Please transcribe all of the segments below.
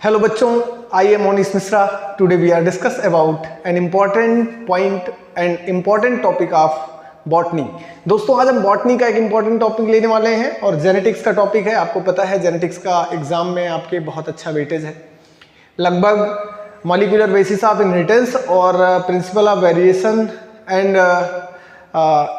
Hello बच्चों, I am Monish Misra. Today we are discuss about an important point and important topic of botany. दोस्तों आज हम botany का एक important topic लेने वाले हैं और जेनेटिक्स का टॉपिक है। आपको पता है जेनेटिक्स का एग्जाम में आपके बहुत अच्छा वेटेज है, लगभग मॉलिक्यूलर बेसिस ऑफ इनहेरिटेंस और principle of variation and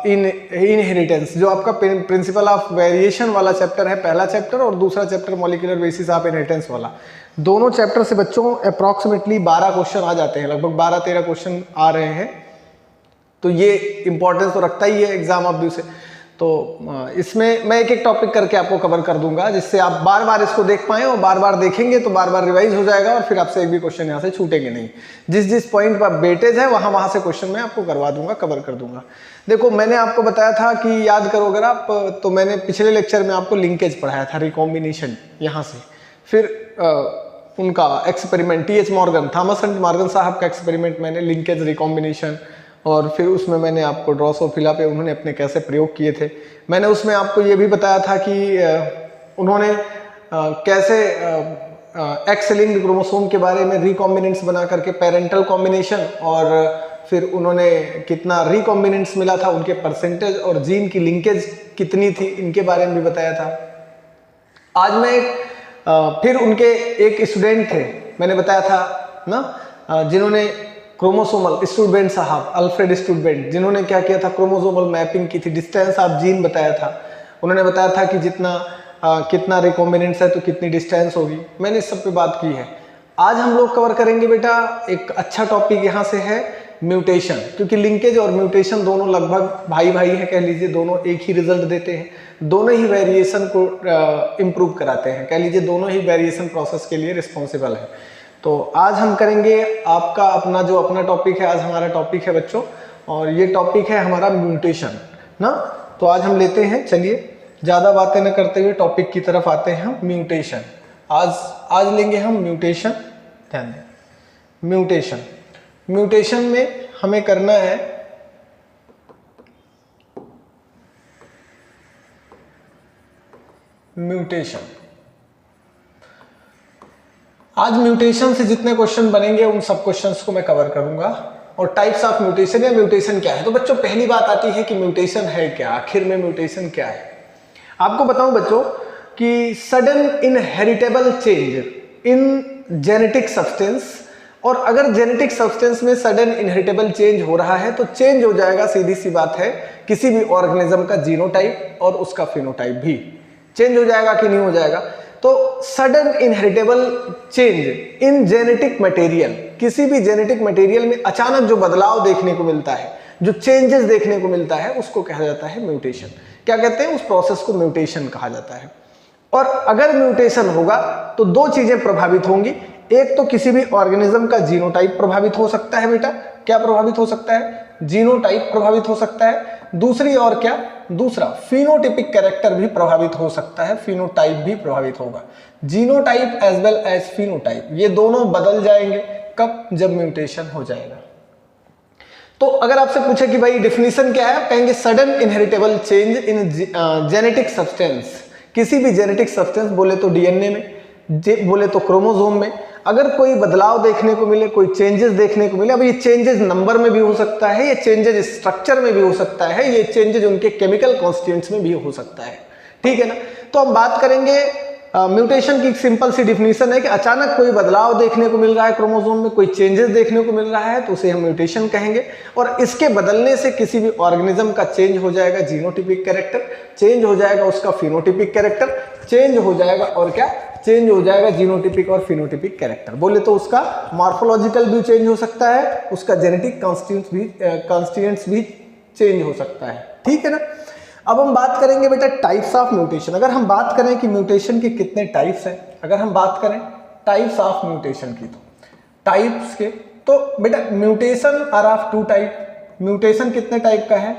inheritance, जो आपका प्रिंसिपल ऑफ वेरिएशन वाला चैप्टर है पहला चैप्टर, और दूसरा chapter molecular basis of inheritance वाला। दोनों चैप्टर से बच्चों अप्रॉक्सीमेटली 12 क्वेश्चन आ जाते हैं, लगभग 12-13 क्वेश्चन आ रहे हैं। तो ये इंपॉर्टेंस तो रखता ही है एग्जाम ऑफ व्यू से। तो इसमें मैं एक एक टॉपिक करके आपको कवर कर दूंगा, जिससे आप बार बार इसको देख पाएं, और बार बार देखेंगे तो बार बार रिवाइज हो जाएगा और फिर आपसे एक भी क्वेश्चन यहाँ से छूटेंगे नहीं। जिस जिस पॉइंट पर वेटेज है वहाँ से क्वेश्चन मैं आपको करवा दूंगा, कवर कर दूंगा। देखो मैंने आपको बताया था कि याद करो अगर आप, तो मैंने पिछले लेक्चर में आपको लिंकेज पढ़ाया था, रिकॉम्बिनेशन यहाँ से, फिर उनका experiment TH Morgan, Thomas and Morgan साहब का एक्सपेरिमेंट मैंने लिंकेज रिकॉम्बिनेशन, और फिर उसमें मैंने आपको ड्रोसोफिला पे उन्होंने अपने कैसे प्रयोग किए थे। मैंने उसमें आपको ये भी बताया था कि उन्होंने कैसे एक्स लिंक्ड क्रोमोसोम के बारे में रिकॉम्बिनेंट्स बना करके पेरेंटल कॉम्बिनेशन, और फिर उन्होंने कितना रिकॉम्बिनेंट्स मिला था, उनके परसेंटेज और जीन की लिंकेज कितनी थी, इनके बारे में भी बताया था। आज मैं फिर उनके एक स्टूडेंट थे, मैंने बताया था ना, जिन्होंने क्रोमोसोमल, स्टूडेंट साहब अल्फ्रेड स्टूडेंट, जिन्होंने क्या किया था, क्रोमोसोमल मैपिंग की थी, डिस्टेंस ऑफ जीन बताया था। उन्होंने बताया था कि कितना रिकॉम्बिनेंट्स है तो कितनी डिस्टेंस होगी। मैंने इस सब पे बात की है। आज हम लोग कवर करेंगे बेटा एक अच्छा टॉपिक यहाँ से है म्यूटेशन, क्योंकि लिंकेज और म्यूटेशन दोनों लगभग भाई भाई है, कह लीजिए दोनों एक ही रिजल्ट देते हैं, दोनों ही वेरिएशन को इम्प्रूव कराते हैं, कह लीजिए दोनों ही वेरिएशन प्रोसेस के लिए रिस्पॉन्सिबल है। तो आज हम करेंगे आपका अपना टॉपिक है, आज हमारा टॉपिक है बच्चों, और ये टॉपिक है हमारा म्यूटेशन ना। तो आज हम लेते हैं, चलिए ज़्यादा बातें न करते हुए टॉपिक की तरफ आते हैं हम। म्यूटेशन आज लेंगे हम म्यूटेशन। ध्यान दें, म्यूटेशन में हमें करना है म्यूटेशन। आज म्यूटेशन से जितने क्वेश्चन बनेंगे उन सब क्वेश्चंस को मैं कवर करूंगा, और टाइप्स ऑफ म्यूटेशन या म्यूटेशन क्या है। तो बच्चों पहली बात आती है कि म्यूटेशन है क्या, आखिर में म्यूटेशन क्या है। आपको बताऊं बच्चों कि sudden inheritable change in genetic substance, और अगर जेनेटिक सब्सटेंस में सडन इनहेरिटेबल चेंज हो रहा है तो चेंज हो जाएगा, सीधी सी बात है, किसी भी ऑर्गेनिज्म का जीनोटाइप और उसका फिनोटाइप भी चेंज हो जाएगा कि नहीं हो जाएगा। तो sudden inheritable change in genetic material, किसी भी जेनेटिक मटेरियल में अचानक जो बदलाव देखने को मिलता है, जो चेंजेस देखने को मिलता है, उसको कहा जाता है म्यूटेशन। क्या कहते हैं, उस प्रोसेस को म्यूटेशन कहा जाता है। और अगर म्यूटेशन होगा तो दो चीजें प्रभावित होंगी। एक तो किसी भी ऑर्गेनिज्म का जीनोटाइप प्रभावित हो सकता है बेटा, क्या प्रभावित हो सकता है, जीनोटाइप प्रभावित हो सकता है। दूसरी और क्या, दूसरा फिनोटिपिक कैरेक्टर भी प्रभावित हो सकता है, फिनोटाइप भी प्रभावित होगा। Genotype as well as phenotype, ये दोनों बदल जाएंगे कब, जब म्यूटेशन हो जाएगा। तो अगर आपसे पूछे कि भाई डिफिनीशन क्या है, कहेंगे sudden inheritable change in genetic substance, किसी भी जेनेटिक सब्सटेंस, बोले तो डीएनए में, बोले तो क्रोमोसोम में, अगर कोई बदलाव देखने को मिले, कोई चेंजेस देखने को मिले। अब ये चेंजेस नंबर में भी हो सकता है, ये चेंजेस स्ट्रक्चर में भी हो सकता है, ये चेंजेस उनके केमिकल कॉन्स्टिट्यूएंट्स में भी हो सकता है, ठीक है ना। तो हम बात करेंगे म्यूटेशन की। सिंपल सी डिफिनीशन है कि अचानक कोई बदलाव देखने को मिल रहा है क्रोमोसोम में, कोई चेंजेस देखने को मिल रहा है, तो उसे हम म्यूटेशन कहेंगे। और इसके बदलने से किसी भी ऑर्गेनिज्म का चेंज हो जाएगा जीनोटिपिक कैरेक्टर, चेंज हो जाएगा उसका फिनोटिपिक कैरेक्टर, चेंज हो जाएगा और क्या, चेंज हो जाएगा जीनोटिपिक और फिनोटिपिक कैरेक्टर। बोले तो उसका मॉर्फोलॉजिकल भी चेंज हो सकता है, उसका जेनेटिक कॉन्स्टिट्यूएंट्स भी चेंज हो सकता है, ठीक है ना। अब हम बात करेंगे बेटा टाइप्स ऑफ म्यूटेशन। अगर हम बात करें कि म्यूटेशन के कितने टाइप्स हैं, अगर हम बात करें टाइप्स ऑफ म्यूटेशन की, तो टाइप्स के, तो बेटा mutation are of 2 type. Mutation कितने टाइप का है,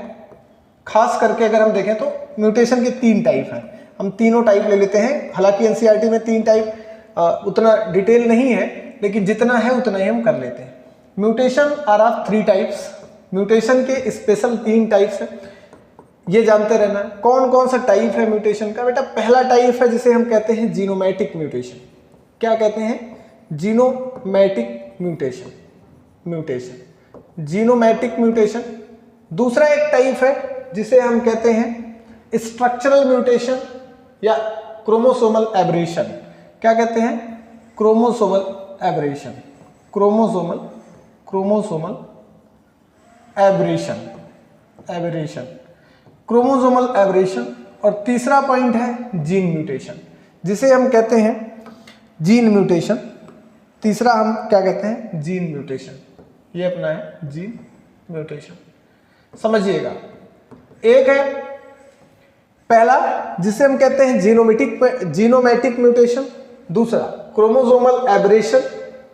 खास करके अगर हम देखें तो म्यूटेशन के 3 टाइप हैं। हम तीनों टाइप ले लेते हैं, हालांकि एनसीईआरटी में 3 टाइप उतना डिटेल नहीं है, लेकिन जितना है उतना ही हम कर लेते हैं। Mutation are of 3 types, mutation के स्पेशल 3 टाइप्स हैं, ये जानते रहना है। कौन कौन सा टाइप है म्यूटेशन का बेटा, पहला टाइप है जिसे हम कहते हैं जीनोमैटिक म्यूटेशन। क्या कहते हैं, जीनोमैटिक म्यूटेशन, जीनोमैटिक म्यूटेशन। दूसरा एक टाइप है जिसे हम कहते हैं स्ट्रक्चरल म्यूटेशन या क्रोमोसोमल एब्रेशन। क्या कहते हैं? Chromosomal aberration, chromosomal aberration, chromosomal aberration. और तीसरा पॉइंट है जीन म्यूटेशन, जिसे हम कहते हैं जीन म्यूटेशन। तीसरा हम क्या कहते हैं? Gene mutation. ये अपना है जीन म्यूटेशन। समझिएगा, एक है पहला जिसे हम कहते हैं जीनोमैटिक म्यूटेशन, दूसरा क्रोमोसोमल एब्रेशन,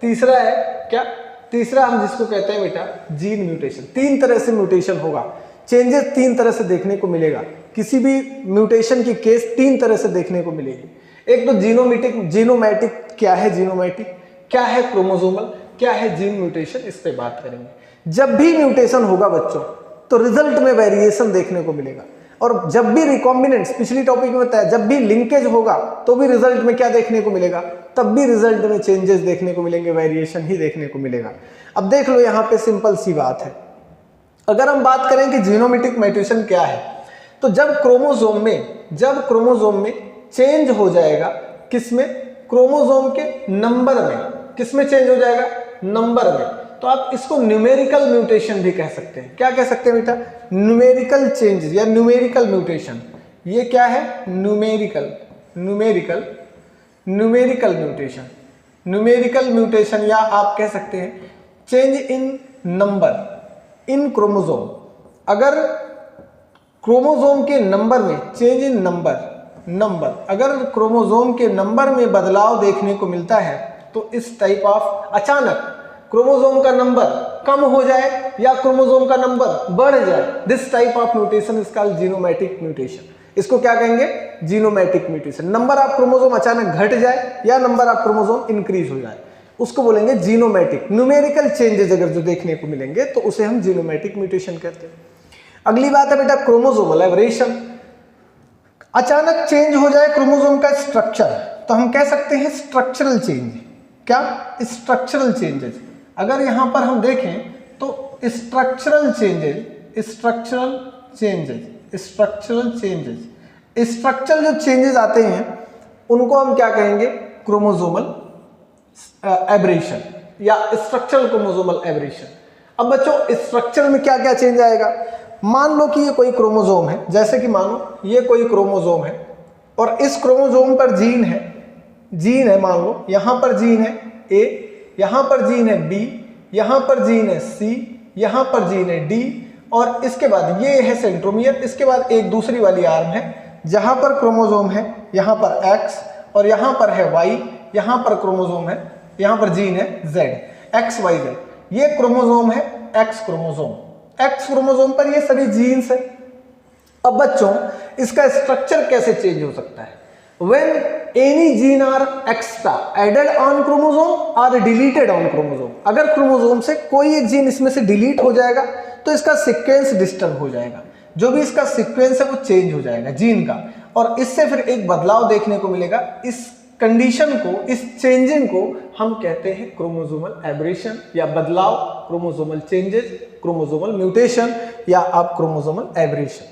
तीसरा है क्या? तीसरा हम जिसको कहते हैं बेटा जीन म्यूटेशन। तीन तरह से म्यूटेशन होगा, चेंजेस तीन तरह से देखने को मिलेगा। किसी भी म्यूटेशन की केस तीन तरह से देखने को मिलेगी। एक तो जीनोमैटिक क्या है, जीनोमैटिक क्या है, क्रोमोसोमल क्या है, जीन म्यूटेशन, इस पे बात करेंगे। जब भी म्यूटेशन होगा बच्चों तो रिजल्ट में वेरिएशन देखने को मिलेगा, और जब भी रिकॉम्बिनेंट्स, पिछली टॉपिक में बताया, जब भी लिंकेज होगा तो भी रिजल्ट में क्या देखने को मिलेगा? तब भी रिजल्ट में चेंजेस देखने को मिलेंगे, वेरिएशन ही देखने को मिलेगा। अब देख लो, यहाँ पे सिंपल सी बात है। अगर हम बात करें कि जीनोमैटिक म्यूटेशन क्या है, तो जब क्रोमोसोम में चेंज हो जाएगा, किसमें? क्रोमोसोम के नंबर में। किसमें चेंज हो जाएगा? नंबर में। तो आप इसको न्यूमेरिकल म्यूटेशन भी कह सकते हैं। क्या कह सकते हैं बेटा? न्यूमेरिकल चेंजेस या न्यूमेरिकल म्यूटेशन। ये क्या है? न्यूमेरिकल म्यूटेशन, न्यूमेरिकल म्यूटेशन, या आप कह सकते हैं change in number in chromosome. अगर क्रोमोसोम के नंबर में चेंज इन नंबर, अगर क्रोमोसोम के नंबर में बदलाव देखने को मिलता है तो इस टाइप ऑफ अचानक क्रोमोसोम का नंबर कम हो जाए या क्रोमोसोम का नंबर बढ़ जाए, this type of mutation is called genomatic mutation. इसको क्या कहेंगे? Genomatic mutation. Number of chromosome अचानक घट जाए या नंबर ऑफ क्रोमोसोम इंक्रीज हो जाए, उसको बोलेंगे जीनोमैटिक। न्यूमेरिकल चेंजेस अगर जो देखने को मिलेंगे तो उसे हम जीनोमैटिक म्यूटेशन कहते हैं। अगली बात है बेटा क्रोमोसोमल एब्रेशन। अचानक चेंज हो जाए क्रोमोसोम का स्ट्रक्चर तो हम कह सकते हैं स्ट्रक्चरल चेंज। क्या? Structural changes. अगर यहां पर हम देखें तो स्ट्रक्चरल जो चेंजेस आते हैं उनको हम क्या कहेंगे? क्रोमोसोमल एब्रेशन या स्ट्रक्चरल क्रोमोसोमल एब्रेशन। अब बच्चों क्या क्या चेंज आएगा? मान लो कि ये कोई क्रोमोसोम है, जैसे कि मानो ये कोई क्रोमोसोम है और इस क्रोमोसोम पर जीन है, मान लो यहां पर जीन है A, यहां पर जीन है B, यहां पर जीन है C, यहां पर जीन है D, और इसके बाद ये है सेंट्रोमियर। इसके बाद एक दूसरी वाली आर्म है जहां पर क्रोमोसोम है, यहां पर X और यहां पर है Y, यहां पर क्रोमोसोम है, यहां पर जीन है Z, XYZ। ये क्रोमोसोम है X क्रोमोसोम पर ये सभी जीन्स है। अब बच्चों इसका स्ट्रक्चर कैसे चेंज हो सकता है? When any gene are extra added on chromosome or deleted on chromosome, अगर क्रोमोसोम से कोई एक जीन इसमें से डिलीट हो जाएगा तो इसका सीक्वेंस डिस्टर्ब हो जाएगा, जो भी इसका सीक्वेंस है वो चेंज हो जाएगा जीन का, और इससे फिर एक बदलाव देखने को मिलेगा। इस कंडीशन को, इस चेंजिंग को हम कहते हैं क्रोमोसोमल एब्रेशन या बदलाव, क्रोमोसोमल चेंजेस, क्रोमोसोमल म्यूटेशन या आप क्रोमोसोमल एब्रेशन।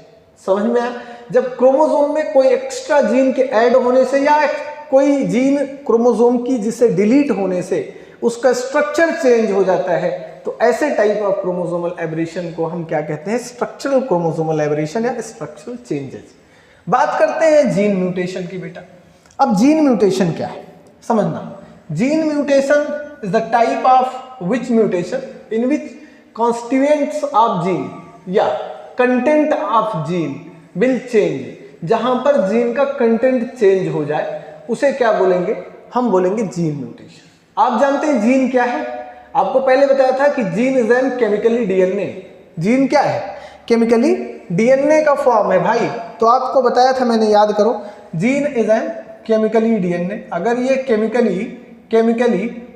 समझ में आया? जब क्रोमोसोम में कोई एक्स्ट्रा जीन के ऐड होने से या कोई जीन क्रोमोसोम की जिससे डिलीट होने से उसका स्ट्रक्चर चेंज हो जाता है, तो ऐसे टाइप ऑफ क्रोमोसोमल एब्रेशन को हम क्या कहते हैं? स्ट्रक्चरल क्रोमोसोमल एब्रेशन या स्ट्रक्चरल चेंजेस। बात करते हैं जीन म्यूटेशन की बेटा। अब जीन म्यूटेशन क्या है समझना। Gene mutation is the type of which mutation in which constituents of gene या content of gene will change. जहां पर जीन का कंटेंट चेंज हो जाए उसे क्या बोलेंगे? हम बोलेंगे जीन म्यूटेशन। आप जानते हैं जीन क्या है? आपको पहले बताया था कि gene is an chemically DNA. Gene क्या है? केमिकली डीएनए का फॉर्म है भाई। तो आपको बताया था मैंने, याद करो, gene is an chemically DNA. अगर ये केमिकली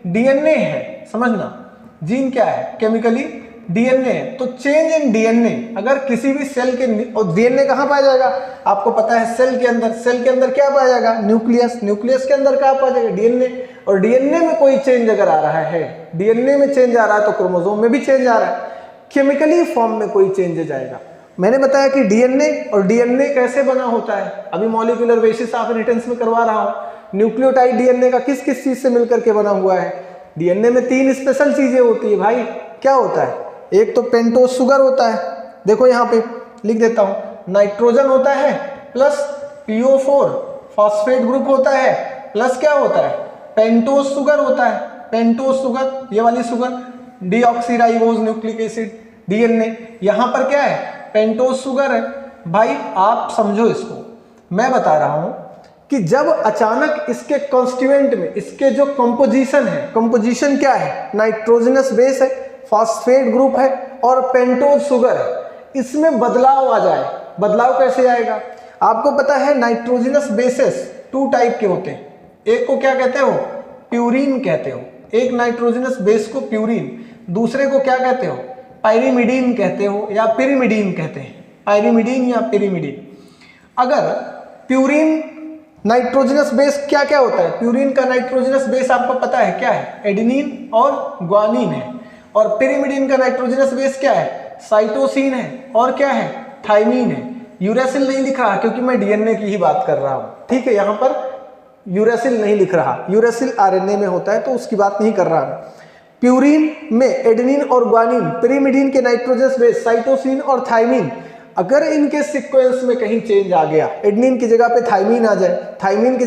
डीएनए है, समझना, जीन क्या है? केमिकली डीएनए, तो चेंज इन डीएनए अगर किसी भी सेल के, और डीएनए कहाँ पाया जाएगा आपको पता है, सेल के अंदर। सेल के अंदर क्या पाया जाएगा, न्यूक्लियस। न्यूक्लियस के अंदर क्या पाया जाएगा, डीएनए। और डीएनए में कोई चेंज अगर आ रहा है, डीएनए में चेंज आ रहा है तो क्रोमोसोम में भी चेंज आ रहा है, केमिकली फॉर्म में कोई चेंज जाएगा। मैंने बताया कि डीएनए, और डीएनए कैसे बना होता है, अभी मॉलिक्यूलर बेसिस ऑफ इनहेरिटेंस में करवा रहा हूं। न्यूक्लियोटाइड डीएनए का किस किस चीज से मिलकर के बना हुआ है, डीएनए में 3 स्पेशल चीजें होती है भाई। क्या होता है, एक तो पेंटोज शुगर होता है, देखो यहाँ पे लिख देता हूं, नाइट्रोजन होता है प्लस PO4 फॉस्फेट ग्रुप होता है, प्लस क्या होता है, पेंटोज शुगर होता है। पेंटोज शुगर, ये वाली sugar, deoxyribose nucleic acid, DNA यहां पर क्या है, पेंटोज शुगर है। भाई आप समझो इसको, मैं बता रहा हूं कि जब अचानक इसके कॉन्स्टिट्यूएंट में, इसके जो कंपोजिशन है, कंपोजिशन क्या है, नाइट्रोजनस बेस है, फॉस्फेट ग्रुप है और पेंटोज शुगर है, इसमें बदलाव आ जाए। बदलाव कैसे आएगा, आपको पता है नाइट्रोजनस बेसेस 2 टाइप के होते हैं। एक को क्या कहते हो, प्यूरीन कहते हो, एक नाइट्रोजनस बेस को प्यूरीन, दूसरे को क्या कहते हो, पायरिमिडीन कहते हो या पिरिमिडीन कहते हैं, पायरिमिडीन या पिरिमिडीन। अगर प्यूरीन नाइट्रोजनस बेस क्या क्या होता है, प्यूरीन का नाइट्रोजनस बेस आपको पता है क्या है, एडेनिन और ग्वानिन है। और पिरिमिडीन का नाइट्रोजनस बेस क्या है, साइटोसिन है और क्या है, थाइमीन है। यूरेसिल नहीं लिख रहा क्योंकि मैं डीएनए की ही बात कर रहा हूं, ठीक है, यहां पर यूरेसिल नहीं लिख रहा, यूरेसिल आरएनए में होता है तो उसकी बात नहीं कर रहा मैं। प्यूरीन में एडेनिन और ग्वानिन, पिरिमिडीन के नाइट्रोजनस बेस साइटोसिन और थाइमीन, अगर इनके सीक्वेंस में कहीं चेंज आ गया, एडेनिन की जगह पे थाइमीन आ जाए, थाइमीन की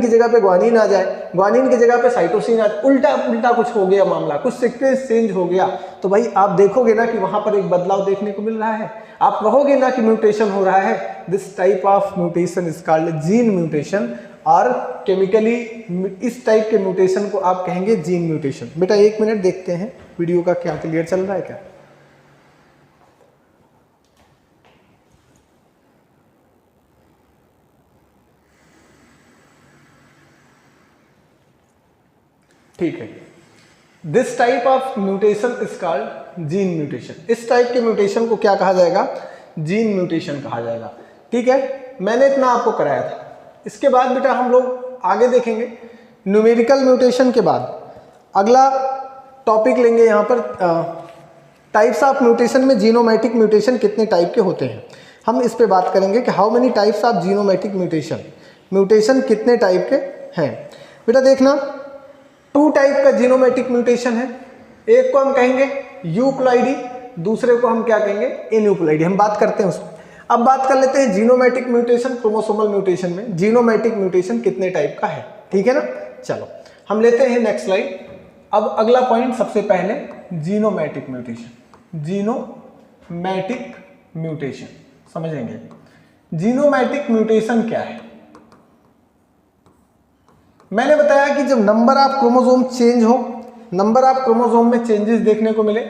जगह पे ग्वानिन आ जाए, ग्वानिन की जगह पे साइटोसिन आ जाए, उल्टा उल्टा कुछ हो गया मामला, कुछ सीक्वेंस चेंज हो गया, तो भाई आप देखोगे ना कि वहां पर एक बदलाव देखने को मिल रहा है, आप कहोगे ना कि म्यूटेशन हो रहा है। This type of mutation is called gene mutation, और केमिकली इस टाइप के म्यूटेशन को आप कहेंगे जीन म्यूटेशन। बेटा 1 मिनट देखते हैं वीडियो का क्या क्लियर चल रहा है क्या। ठीक है, this type of mutation is called gene mutation. इस टाइप के म्यूटेशन को क्या कहा जाएगा, जीन म्यूटेशन कहा जाएगा। ठीक है, मैंने इतना आपको कराया था। इसके बाद बेटा हम लोग आगे देखेंगे न्यूमेरिकल म्यूटेशन के बाद अगला टॉपिक लेंगे यहाँ पर टाइप्स ऑफ म्यूटेशन में जीनोमैटिक म्यूटेशन कितने टाइप के होते हैं। हम इस पे बात करेंगे कि how many types of genomatic mutation, mutation कितने टाइप के हैं। बेटा देखना 2 टाइप का जीनोमैटिक म्यूटेशन है, एक को हम कहेंगे यूप्लॉइडी, दूसरे को हम क्या कहेंगे, इन्यूप्लॉइडी। हम बात करते हैं उसमें। अब बात कर लेते हैं जीनोमैटिक म्यूटेशन, क्रोमोसोमल म्यूटेशन में जीनोमैटिक म्यूटेशन कितने टाइप का है। ठीक है ना, चलो हम लेते हैं नेक्स्ट स्लाइड। अब अगला पॉइंट सबसे पहले जीनोमैटिक म्यूटेशन। जीनोमैटिक म्यूटेशन समझेंगे। जीनोमैटिक म्यूटेशन क्या है, मैंने बताया कि जब नंबर ऑफ क्रोमोसोम चेंज हो, नंबर ऑफ क्रोमोसोम में चेंजेस देखने को मिले,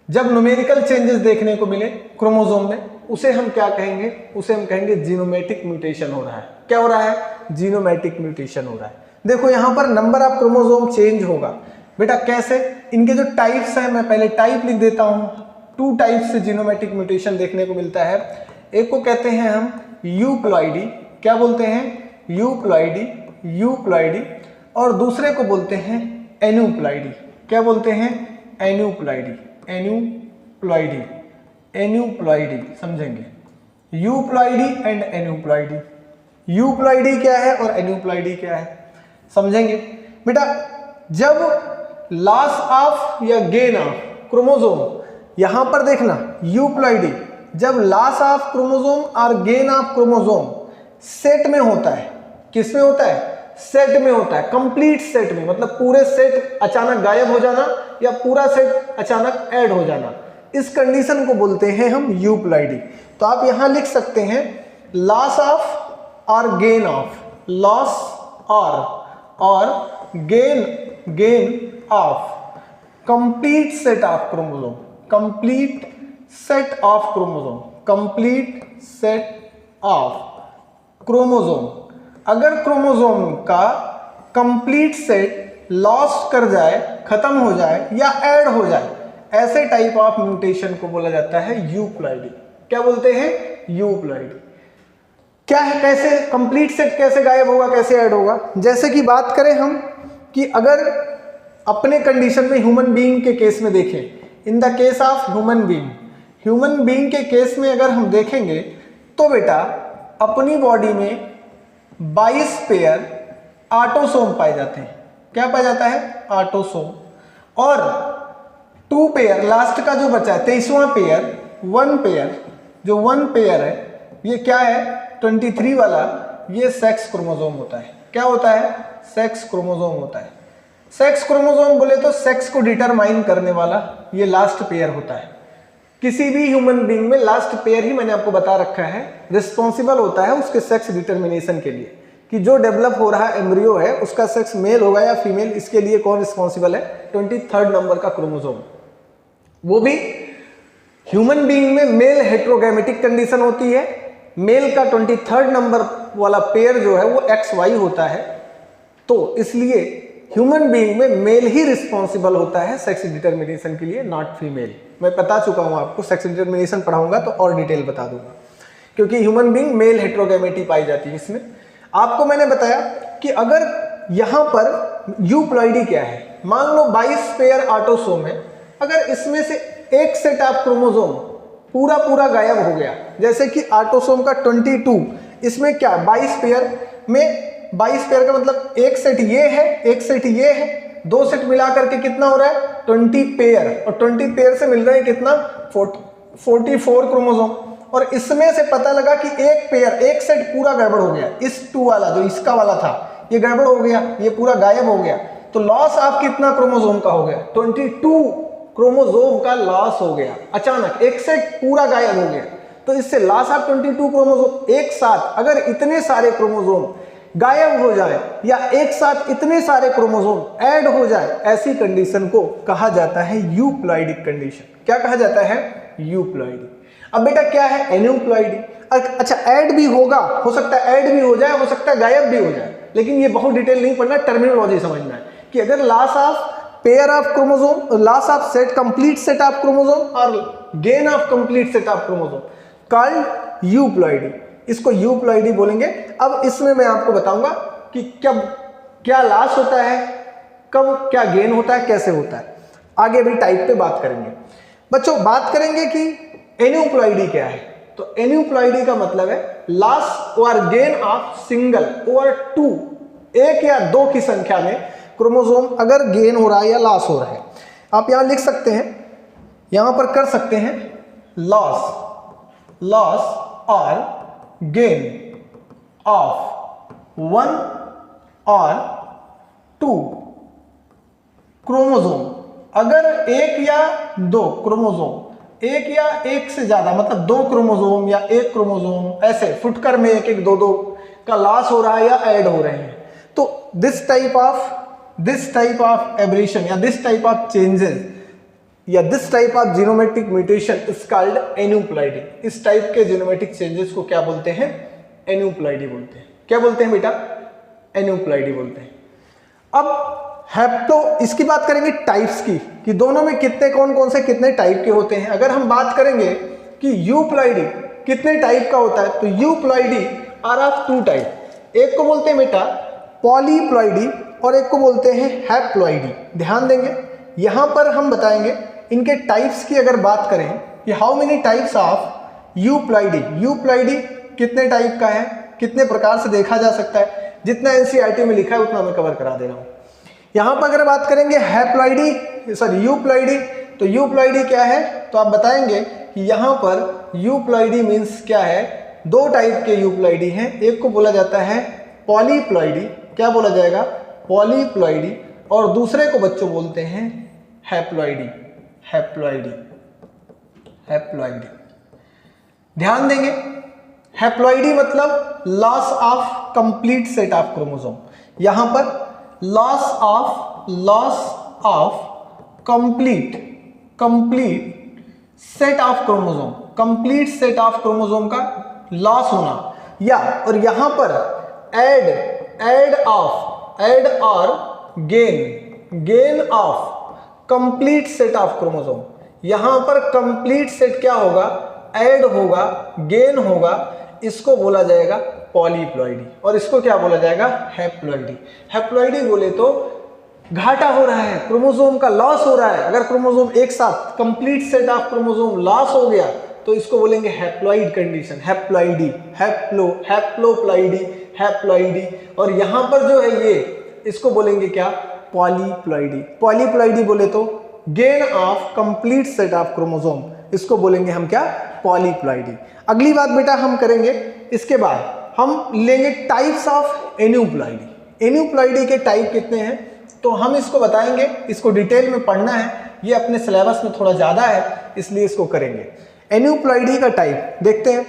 जब न्यूमेरिकल चेंजेस देखने को मिले क्रोमोसोम में, उसे हम क्या कहेंगे, उसे हम कहेंगे जीनोमैटिक म्यूटेशन हो रहा है। क्या हो रहा है, जीनोमैटिक म्यूटेशन हो रहा है। देखो यहां पर नंबर ऑफ क्रोमोसोम चेंज होगा। बेटा कैसे, इनके जो टाइप्स हैं, मैं पहले टाइप लिख देता हूं। 2 टाइप से जीनोमैटिक म्यूटेशन देखने को मिलता है। एक को कहते हैं हम यूप्लॉइडी, क्या बोलते हैं, यूप्लॉइडी, यूप्लॉइडी, और दूसरे को बोलते हैं एन्यूप्लॉइडी। क्या बोलते हैं, एन्यूप्लॉइडी, एन्यूप्लॉइडी, एन्यूप्लॉइडी समझेंगे। यूप्लॉइडी एंड एन्यूप्लॉइडी, यूप्लॉइडी क्या है और एन्यूप्लॉइडी क्या है समझेंगे। बेटा जब लॉस ऑफ या गेन ऑफ क्रोमोसोम, यहां पर देखना यूप्लॉइडी, जब लॉस ऑफ क्रोमोसोम और गेन ऑफ क्रोमोसोम सेट में होता है, किस में होता है, सेट में होता है, कंप्लीट सेट में, मतलब पूरे सेट अचानक गायब हो जाना या पूरा सेट अचानक ऐड हो जाना, इस कंडीशन को बोलते हैं हम यूप्लॉइडी। तो आप यहां लिख सकते हैं लॉस ऑफ और गेन ऑफ, लॉस और gain of complete set of chromosome, complete set of chromosome, complete set of chromosome. अगर क्रोमोसोम का कंप्लीट सेट लॉस कर जाए, खत्म हो जाए या ऐड हो जाए, ऐसे टाइप ऑफ म्यूटेशन को बोला जाता है यूप्लॉइडी। क्या बोलते हैं? यूप्लॉइडी। क्या है, कैसे कंप्लीट सेट कैसे गायब होगा, कैसे ऐड होगा? जैसे कि बात करें हम कि अगर अपने कंडीशन में ह्यूमन बीइंग के केस में देखें, इन the case of human being के केस में अगर हम देखेंगे तो बेटा अपनी बॉडी में 22 पेयर ऑटोसोम पाए जाते हैं। क्या पाया जाता है? ऑटोसोम। और 2 पेयर, लास्ट का जो बचा है 23वां पेयर, 1 पेयर, जो 1 पेयर है ये क्या है? 23 वाला, ये सेक्स क्रोमोसोम होता है। क्या होता है? सेक्स क्रोमोसोम होता है। सेक्स क्रोमोसोम बोले तो सेक्स को डिटरमाइन करने वाला ये लास्ट पेयर होता है। किसी भी ह्यूमन बीइंग में लास्ट पेयर ही मैंने आपको बता रखा है रिस्पॉन्सिबल होता है उसके सेक्स डिटर्मिनेशन के लिए, कि जो डेवलप हो रहा एम्ब्रियो है उसका सेक्स मेल होगा या फीमेल, इसके लिए कौन रिस्पॉन्सिबल है? 23 नंबर का क्रोमोसोम। वो भी ह्यूमन बीइंग में मेल हेट्रोगैमेटिक कंडीशन होती है। मेल का 23 नंबर वाला पेयर जो है वो XY होता है, तो इसलिए ह्यूमन बीइंग में मेल ही रिस्पॉन्सिबल होता है सेक्स डिटर्मिनेशन के लिए, नॉट फीमेल। मैं बता चुका हूं आपको, सेक्स डिटर्मिनेशन पढ़ाऊंगा तो और डिटेल बता दूंगा, क्योंकि ह्यूमन बीइंग मेल हेट्रोगैमेटी पाई जाती है इसमें। आपको मैंने बताया कि अगर यहां पर यूप्लॉइडी क्या है, मान लो 22 पेयर ऑटोसोम है, अगर इसमें से एक सेट ऑफ क्रोमोसोम पूरा गायब हो गया, जैसे कि ऑटोसोम का 22, इसमें क्या 22 पेयर में 22 पेयर का मतलब एक सेट ये है, एक सेट ये है, 2 सेट मिला करके कितना हो रहा है? 20 पेयर, और 20 पेयर से मिल रहा है कितना? 44 क्रोमोसोम। और इसमें से पता लगा कि एक पेयर, एक सेट पूरा गड़बड़ हो गया, इस 2 वाला जो इसका वाला था ये गड़बड़ हो गया, ये पूरा गायब हो गया, तो लॉस ऑफ कितना क्रोमोसोम का हो गया? 22 क्रोमोसोम का लॉस हो गया। अचानक एक सेट पूरा गायब हो गया, तो इससे लॉस ऑफ 22 क्रोमोसोम। एक साथ अगर इतने सारे क्रोमोसोम गायब हो जाए या एक साथ इतने सारे क्रोमोसोम ऐड हो जाए, ऐसी कंडीशन को कहा जाता है यूप्लॉइडिक कंडीशन। क्या कहा जाता है? यूप्लॉइडी। अब बेटा क्या है? एन्यूप्लॉइडी। अच्छा, ऐड भी होगा, हो सकता है ऐड भी हो जाए, हो सकता है गायब भी हो जाए, लेकिन ये बहुत डिटेल नहीं पढ़ना, टर्मिनोलॉजी समझना है कि अगर loss of pair of chromosome, loss of set, complete set of chromosome और gain of complete set of chromosome called euploidy. इसको यूप्लॉइडी बोलेंगे। अब इसमें मैं आपको बताऊंगा कि कब क्या लॉस होता है, कब क्या गेन होता है, कैसे होता है। आगे भी टाइप पे बात करेंगे। बच्चों बात करेंगे कि एन्यूप्लॉइडी क्या है। तो एन्यूप्लॉइडी का मतलब है लॉस और गेन ऑफ सिंगल और 2, एक या 2 की संख्या में क्रोमोसोम अगर गेन हो रहा है या लॉस हो रहा है। आप यहां लिख सकते हैं, यहां पर कर सकते हैं लॉस और गेन ऑफ 1 और 2 क्रोमोसोम। अगर एक या 2 क्रोमोसोम, एक या एक से ज्यादा, मतलब 2 क्रोमोसोम या 1 क्रोमोसोम, ऐसे फुटकर में 1-1, 2-2 का लॉस हो रहा है या ऐड हो रहे हैं, तो दिस टाइप ऑफ एब्रेशन या दिस टाइप ऑफ चेंजेस या this type of genomatic mutation is called aneuploidy. इस टाइप के जीनोमेटिक चेंजेस को क्या बोलते हैं? एन्यूप्लॉइडी बोलते हैं। क्या बोलते हैं बेटा? एन्यूप्लॉइडी बोलते हैं। अब हैप्लो, इसकी बात करेंगे टाइप्स की, कि दोनों में कितने, कौन कौन से कितने टाइप के होते हैं। अगर हम बात करेंगे कि यूप्लॉइडी कितने टाइप का होता है, तो यूप्लॉइडी आर ऑफ 2 टाइप। एक को बोलते हैं बेटा पॉलीप्लॉइडी और एक को बोलते हैं हैप्लॉइडी। ध्यान देंगे, यहां पर हम बताएंगे इनके टाइप्स की। अगर बात करें कि how many types of euploidy, euploidy कितने टाइप का है, कितने प्रकार से देखा जा सकता है, जितना एनसीईआरटी में लिखा है उतना मैं कवर करा दे रहा हूं। यहां पर अगर बात करेंगे यूप्लॉइडी, तो यूप्लॉइडी क्या है, तो आप बताएंगे कि यहां पर यूप्लॉइडी मीन्स क्या है? 2 टाइप के यूप्लॉइडी हैं। एक को बोला जाता है पॉलीप्लॉइडी, क्या बोला जाएगा? पॉलीप्लॉइडी। और दूसरे को बच्चों बोलते हैं हैप्लॉइडी। ध्यान देंगे, हैप्लॉइडी मतलब loss of complete set of chromosome. यहां पर loss of complete set of chromosome, complete set of chromosome का लॉस होना, या और यहां पर ऐड और gain of complete set of chromosome. यहां पर कंप्लीट सेट क्या होगा, ऐड होगा, गेन होगा, इसको बोला जाएगा पॉलीप्लॉइडी और इसको क्या बोला जाएगा, हैप्लॉइडी। हैप्लॉइडी बोले तो घाटा हो रहा है, क्रोमोसोम का लॉस हो रहा है। अगर क्रोमोसोम एक साथ complete set of chromosome loss हो गया तो इसको बोलेंगे हैप्लॉइड कंडीशन, हैप्लॉइडी, हैप्लोप्लॉइडी, हैप्लॉइडी। और यहां पर जो है ये इसको बोलेंगे क्या, पॉलीप्लॉइडी। पॉलीप्लॉइडी बोले तो gain of complete set of chromosome, इसको बोलेंगे हम क्या, पॉलीप्लॉइडी। अगली बात बेटा हम करेंगे, इसके बाद हम लेंगे टाइप्स ऑफ एन्यूप्लॉइडी। एन्यूप्लॉइडी के टाइप कितने हैं तो हम इसको बताएंगे, इसको डिटेल में पढ़ना है, ये अपने सिलेबस में थोड़ा ज्यादा है इसलिए इसको करेंगे। एन्यूप्लॉइडी का टाइप देखते हैं।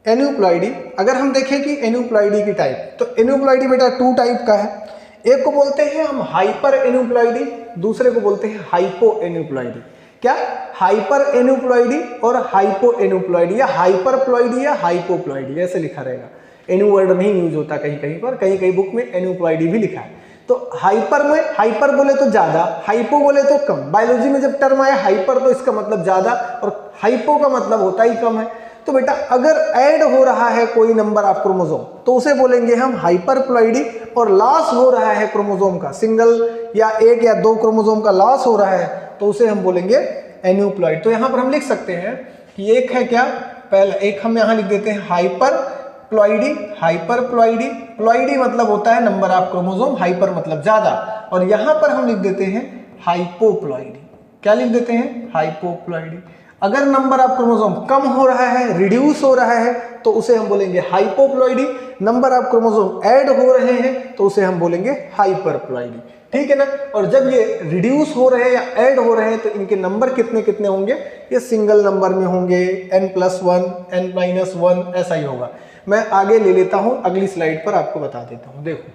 एन्यूप्लॉइडी अगर हम देखें कि एन्यूप्लॉइडी की टाइप, तो एन्यूप्लॉइडी बेटा 2 टाइप का है। एक को बोलते हैं हम हाइपर एन्यूप्लॉइडी, दूसरे को बोलते हैं हाइपो एन्यूप्लॉइडी। क्या, हाइपर एन्यूप्लॉइडी और हाइपो एन्यूप्लॉइडी, या हाइपरप्लॉइडी या हाइपोप्लॉइडी, ऐसे लिखा रहेगा। एन्यू वर्ड नहीं यूज होता कहीं कहीं पर, कहीं कहीं बुक में एन्यूप्लॉइडी भी लिखा है। तो हाइपर में, हाइपर बोले तो ज्यादा, हाइपो बोले तो कम। बायोलॉजी में जब टर्म आया हाइपर तो इसका मतलब ज्यादा और हाइपो का मतलब होता ही कम है। तो बेटा अगर ऐड हो रहा है कोई नंबर ऑफ क्रोमोसोम तो उसे बोलेंगे हम हाइपरप्लॉइडी, और लॉस हो रहा है क्रोमोसोम का, सिंगल या 1 या 2 क्रोमोसोम का लॉस हो रहा है तो उसे हम बोलेंगे एन्यूप्लॉइड। तो यहां पर हम लिख सकते हैं कि एक है क्या, पहला एक हम यहां लिख देते हैं हाइपरप्लॉइडी, हाइपरप्लॉइडी, प्लॉइडी मतलब होता है नंबर ऑफ क्रोमोसोम, हाइपर मतलब ज्यादा, और यहां पर हम लिख देते हैं हाइपोप्लॉइडी। क्या लिख देते हैं, हाइपोप्लॉइडी। अगर नंबर ऑफ क्रोमोसोम कम हो रहा है, रिड्यूस हो रहा है तो उसे हम बोलेंगे हाइपोप्लॉइडी। नंबर ऑफ क्रोमोसोम ऐड हो रहे हैं तो उसे हम बोलेंगे हाइपरप्लॉइडी। ठीक है ना। और जब ये रिड्यूस हो रहे हैं या ऐड हो रहे हैं तो इनके नंबर कितने कितने होंगे, ये सिंगल नंबर में होंगे, n+1, n-1, ऐसा ही होगा। मैं आगे ले लेता हूं, अगली स्लाइड पर आपको बता देता हूं। देखो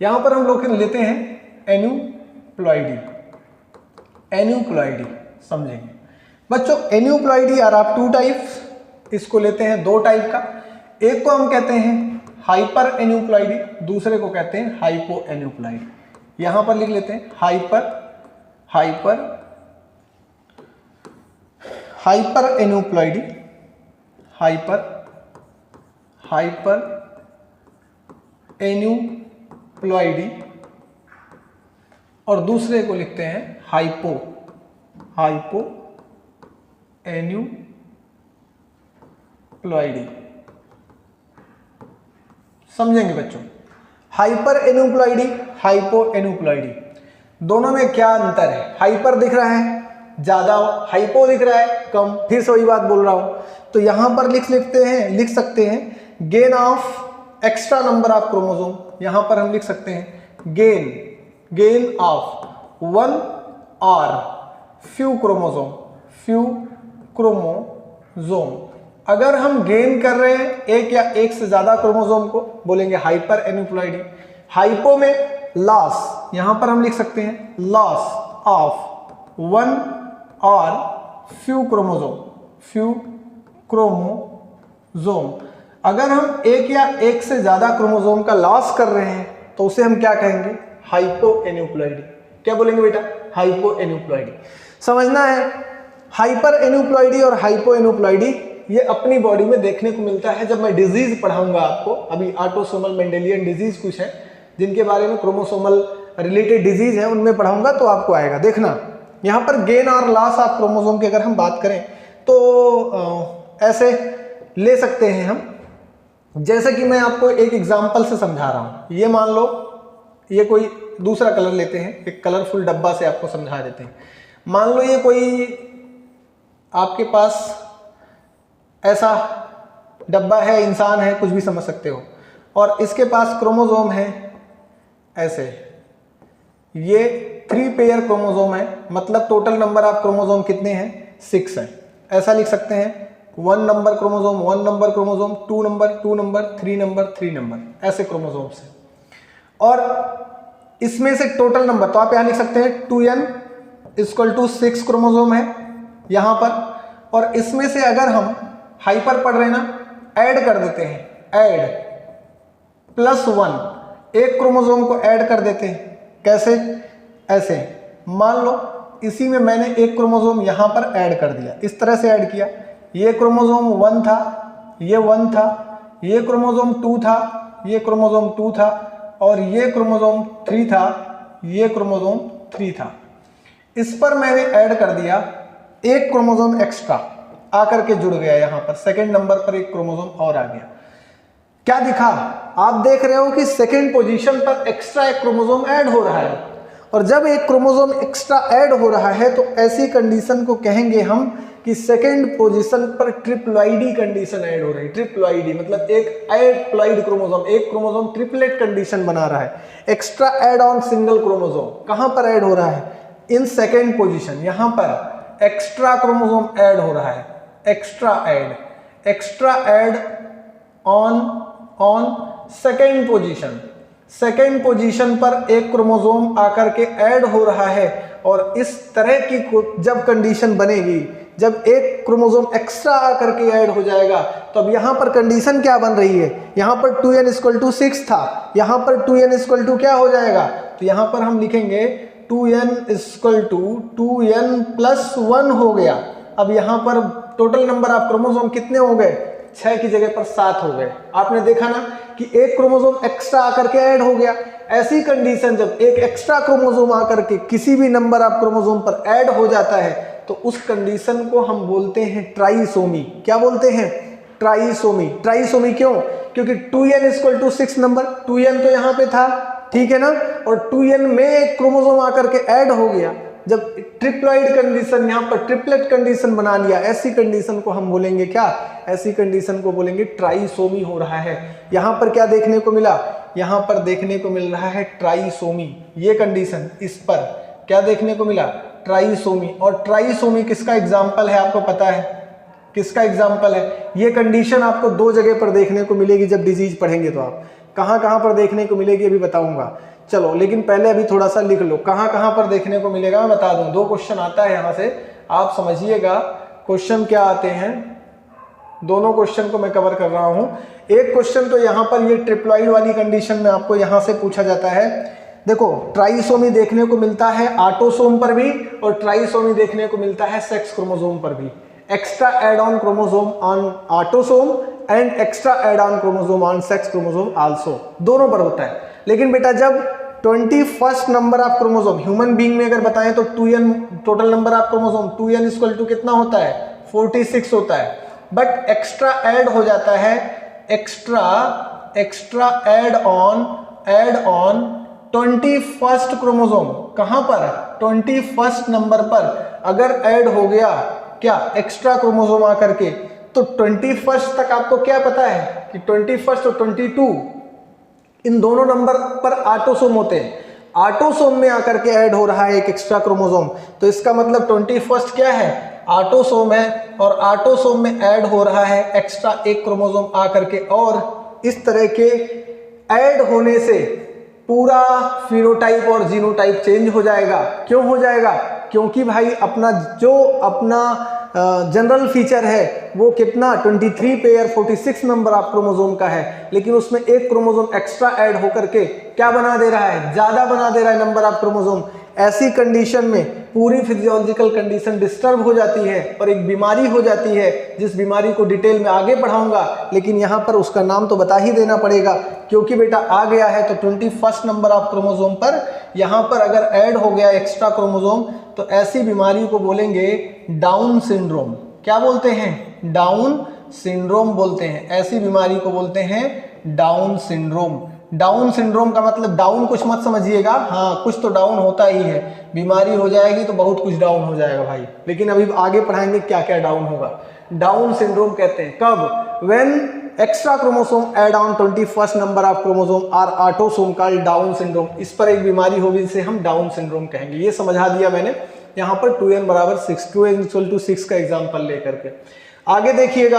यहां पर हम लोग लेते हैं एन्यूप्लॉइडी। एन्यूप्लॉइडी समझेंगे बच्चों। एन्यूप्लॉइडी आर ऑफ 2 टाइप्स, इसको लेते हैं 2 टाइप का। एक को हम कहते हैं हाइपर एन्यूप्लॉइडी, दूसरे को कहते हैं हाइपो एन्यूप्लॉइडी। यहां पर लिख लेते हैं हाइपर एन्यूप्लॉइडी, हाइपर एन्यूप्लॉइडी, और दूसरे को लिखते हैं हाइपो एन्यूप्लॉइडी। समझेंगे बच्चों, हाइपर एन्यूप्लॉइडी, हाइपो एन्यूप्लॉइडी, दोनों में क्या अंतर है। हाइपर दिख रहा है ज्यादा, हाइपो दिख रहा है कम। फिर से वही बात बोल रहा हूं, तो यहां पर लिख सकते हैं gain of extra number of chromosome. यहां पर हम लिख सकते हैं गेन ऑफ 1 और फ्यू क्रोमोसोम। अगर हम गेन कर रहे हैं एक या एक से ज्यादा क्रोमोसोम को बोलेंगे हाइपर एन्यूप्लॉइडी। हाइपो में लॉस, यहां पर हम लिख सकते हैं लॉस ऑफ 1 और फ्यू क्रोमोसोम। अगर हम एक या एक से ज्यादा क्रोमोसोम का लॉस कर रहे हैं तो उसे हम क्या कहेंगे, हाइपो एन्यूप्लॉइडी। क्या बोलेंगे बेटा, हाइपो एन्यूप्लॉइडी। समझना है, हाइपर एन्यूप्लॉइडी और हाइपो एन्यूप्लॉइडी ये अपनी बॉडी में देखने को मिलता है। जब मैं डिजीज पढ़ाऊंगा आपको, अभी ऑटोसोमल मेंडेलियन डिजीज कुछ है जिनके बारे में, क्रोमोसोमल रिलेटेड डिजीज है उनमें पढ़ाऊंगा तो आपको आएगा। देखना यहां पर गेन और लॉस ऑफ क्रोमोसोम की अगर हम बात करें तो ऐसे ले सकते हैं हम, जैसे कि मैं आपको एक एग्जांपल से समझा रहा हूं। ये मान लो ये कोई दूसरा कलर लेते हैं, एक कलरफुल डब्बा से आपको समझा देते हैं। मान लो ये कोई आपके पास ऐसा डब्बा है, इंसान है, कुछ भी समझ सकते हो, और इसके पास क्रोमोसोम है ऐसे, ये 3 पेयर क्रोमोसोम है, मतलब टोटल नंबर ऑफ क्रोमोसोम कितने हैं, 6 है। ऐसा लिख सकते हैं 1 number chromosome, 1 number chromosome, 2 number, 2 number, 3 number, 3 number, ऐसे क्रोमोसोम्स हैं। और इसमें से टोटल नंबर तो आप यहां लिख सकते हैं 2n = 6 क्रोमोसोम है यहां पर। और इसमें से अगर हम हाइपर पढ़ रहे हैं ना, ऐड कर देते हैं, ऐड +1, एक क्रोमोसोम को ऐड कर देते हैं। कैसे, ऐसे मान लो इसी में मैंने एक क्रोमोसोम यहाँ पर ऐड कर दिया, इस तरह से ऐड किया। ये क्रोमोसोम 1 था, ये 1 था, ये क्रोमोसोम 2 था, ये क्रोमोसोम 2 था, और ये क्रोमोसोम 3 था, ये क्रोमोसोम 3 था। इस पर मैंने ऐड कर दिया एक क्रोमोसोम एक्स्ट्रा, आकर के जुड़ गया यहाँ पर, सेकंड नंबर पर एक क्रोमोसोम और आ गया। क्या दिखा? आप देख रहे हो कि सेकंड पोजीशन पर एक्स्ट्रा एक क्रोमोसोम ऐड हो रहा है, और जब एक क्रोमोसोम एक्स्ट्रा ऐड हो रहा है तो ऐसी कंडीशन को कहेंगे हम कि सेकंड पोजीशन पर ट्रिप्लॉइडी कंडीशन ऐड हो रही है। ट्रिप्लॉइडी मतलब एक ऐड क्रोमोसोम, एक क्रोमोसोम ट्रिपलेट कंडीशन बना रहा है। Extra add on single chromosome कहां पर ऐड हो रहा है? इन सेकंड पोजीशन, यहां पर एक्स्ट्रा क्रोमोसोम ऐड हो रहा है। Extra add on second position, second position पर एक क्रोमोसोम आकर के ऐड हो रहा है। और इस तरह की जब कंडीशन बनेगी, जब एक क्रोमोसोम एक्स्ट्रा आकर के ऐड हो जाएगा, तो अब यहां पर कंडीशन क्या बन रही है? यहां पर 2n = 6 था, यहां पर 2n = क्या हो जाएगा? तो यहां पर हम लिखेंगे 2n = 2n + 1 हो गया। अब यहां पर टोटल नंबर ऑफ क्रोमोसोम कितने हो गए? 6 की जगह पर 7 हो गए। आपने देखा ना कि एक क्रोमोसोम एक्स्ट्रा आकर के ऐड हो गया। ऐसी कंडीशन जब एक एक्स्ट्रा क्रोमोसोम आकर के किसी भी नंबर ऑफ क्रोमोसोम पर ऐड हो जाता है तो उस कंडीशन को हम बोलते हैं ट्राइसोमी। क्या बोलते हैं? ट्राइसोमी। ट्राइसोमी क्यों? क्योंकि 2n = 6 नंबर, 2n तो यहाँ पे था, ठीक है ना, और 2n में एक क्रोमोसोम आकर के ऐड हो गया। जब ट्रिप्लॉइड कंडीशन, यहाँ पर ट्रिपलेट कंडीशन बना लिया, ऐसी कंडीशन को हम बोलेंगे क्या? ऐसी कंडीशन को बोलेंगे ट्राइसोमी हो रहा है। यहाँ पर क्या देखने को मिला? यहाँ पर देखने को मिल रहा है ट्राइसोमी। ये कंडीशन, इस पर क्या देखने को मिला? ट्राइसोमी। और ट्राइसोमी किसका एग्जाम्पल है? आपको पता है किसका एग्जाम्पल है? ये कंडीशन आपको 2 जगह पर देखने को मिलेगी जब डिजीज पढ़ेंगे। तो आप कहाँ कहाँ पर देखने को मिलेगी अभी बताऊंगा। चलो लेकिन पहले अभी थोड़ा सा लिख लो, कहाँ कहाँ पर देखने को मिलेगा मैं बता दूं। 2 क्वेश्चन आता है यहाँ से, आप समझिएगा क्वेश्चन क्या आते हैं। दोनों क्वेश्चन को मैं कवर कर रहा हूँ। एक क्वेश्चन तो यहाँ पर ये ट्रिप्लॉइड वाली कंडीशन में आपको यहाँ से पूछा जाता है। देखो ट्राइसोमी देखने को मिलता है ऑटोसोम पर भी, और ट्राइसोमी देखने को मिलता है सेक्स क्रोमोसोम पर भी। Extra add on chromosome on autosome and extra add on chromosome on sex chromosome also, दोनों पर होता है। लेकिन बेटा जब 21st number of chromosome, human being में अगर बताएं तो 2n total number of chromosome 2n = कितना होता है? 46 होता है। बट एक्स्ट्रा ऐड हो जाता है, extra add on 21st chromosome. कहां पर? 21st नंबर पर अगर ऐड हो गया क्या? एक्स्ट्रा क्रोमोसोम आकर के, तो 21st तक आपको क्या पता है कि 21st और 22 इन दोनों नंबर पर ऑटोसोम होते हैं। ऑटोसोम में आकर के ऐड हो रहा है एक एक्स्ट्रा क्रोमोसोम, तो इसका मतलब 21st क्या है? ऑटोसोम है, और ऑटोसोम में ऐड हो रहा है एक्स्ट्रा एक क्रोमोसोम आकर के। और इस तरह के ऐड होने से पूरा फिनोटाइप और जीनोटाइप चेंज हो जाएगा। क्यों हो जाएगा? क्योंकि भाई अपना जनरल फीचर है वो कितना 23 पेयर 46 नंबर ऑफ क्रोमोसोम का है, लेकिन उसमें एक क्रोमोसोम एक्स्ट्रा ऐड होकर के क्या बना दे रहा है? ज्यादा बना दे रहा है नंबर ऑफ क्रोमोसोम। ऐसी कंडीशन में पूरी फिजियोलॉजिकल कंडीशन डिस्टर्ब हो जाती है और एक बीमारी हो जाती है, जिस बीमारी को डिटेल में आगे पढ़ाऊंगा, लेकिन यहाँ पर उसका नाम तो बता ही देना पड़ेगा क्योंकि बेटा आ गया है। तो 21st नंबर ऑफ क्रोमोसोम पर यहाँ पर अगर ऐड हो गया एक्स्ट्रा क्रोमोसोम तो ऐसी बीमारी को बोलेंगे डाउन सिंड्रोम। क्या बोलते हैं? डाउन सिंड्रोम बोलते हैं। ऐसी बीमारी को बोलते हैं डाउन सिंड्रोम। डाउन सिंड्रोम का मतलब डाउन कुछ मत समझिएगा, हाँ कुछ तो डाउन होता ही है। बीमारी हो जाएगी तो बहुत कुछ डाउन हो जाएगा भाई, लेकिन अभी आगे पढ़ाएंगे क्या क्या डाउन होगा। डाउन सिंड्रोम कहते हैं कब? When extra chromosome add on 21st number of chromosome are autosome called Down syndrome. इस पर एक बीमारी होगी जिसे हम डाउन सिंड्रोम कहेंगे। ये समझा दिया मैंने यहाँ पर 2n = 6, 2n = 6 का एग्जाम्पल लेकर के। आगे देखिएगा,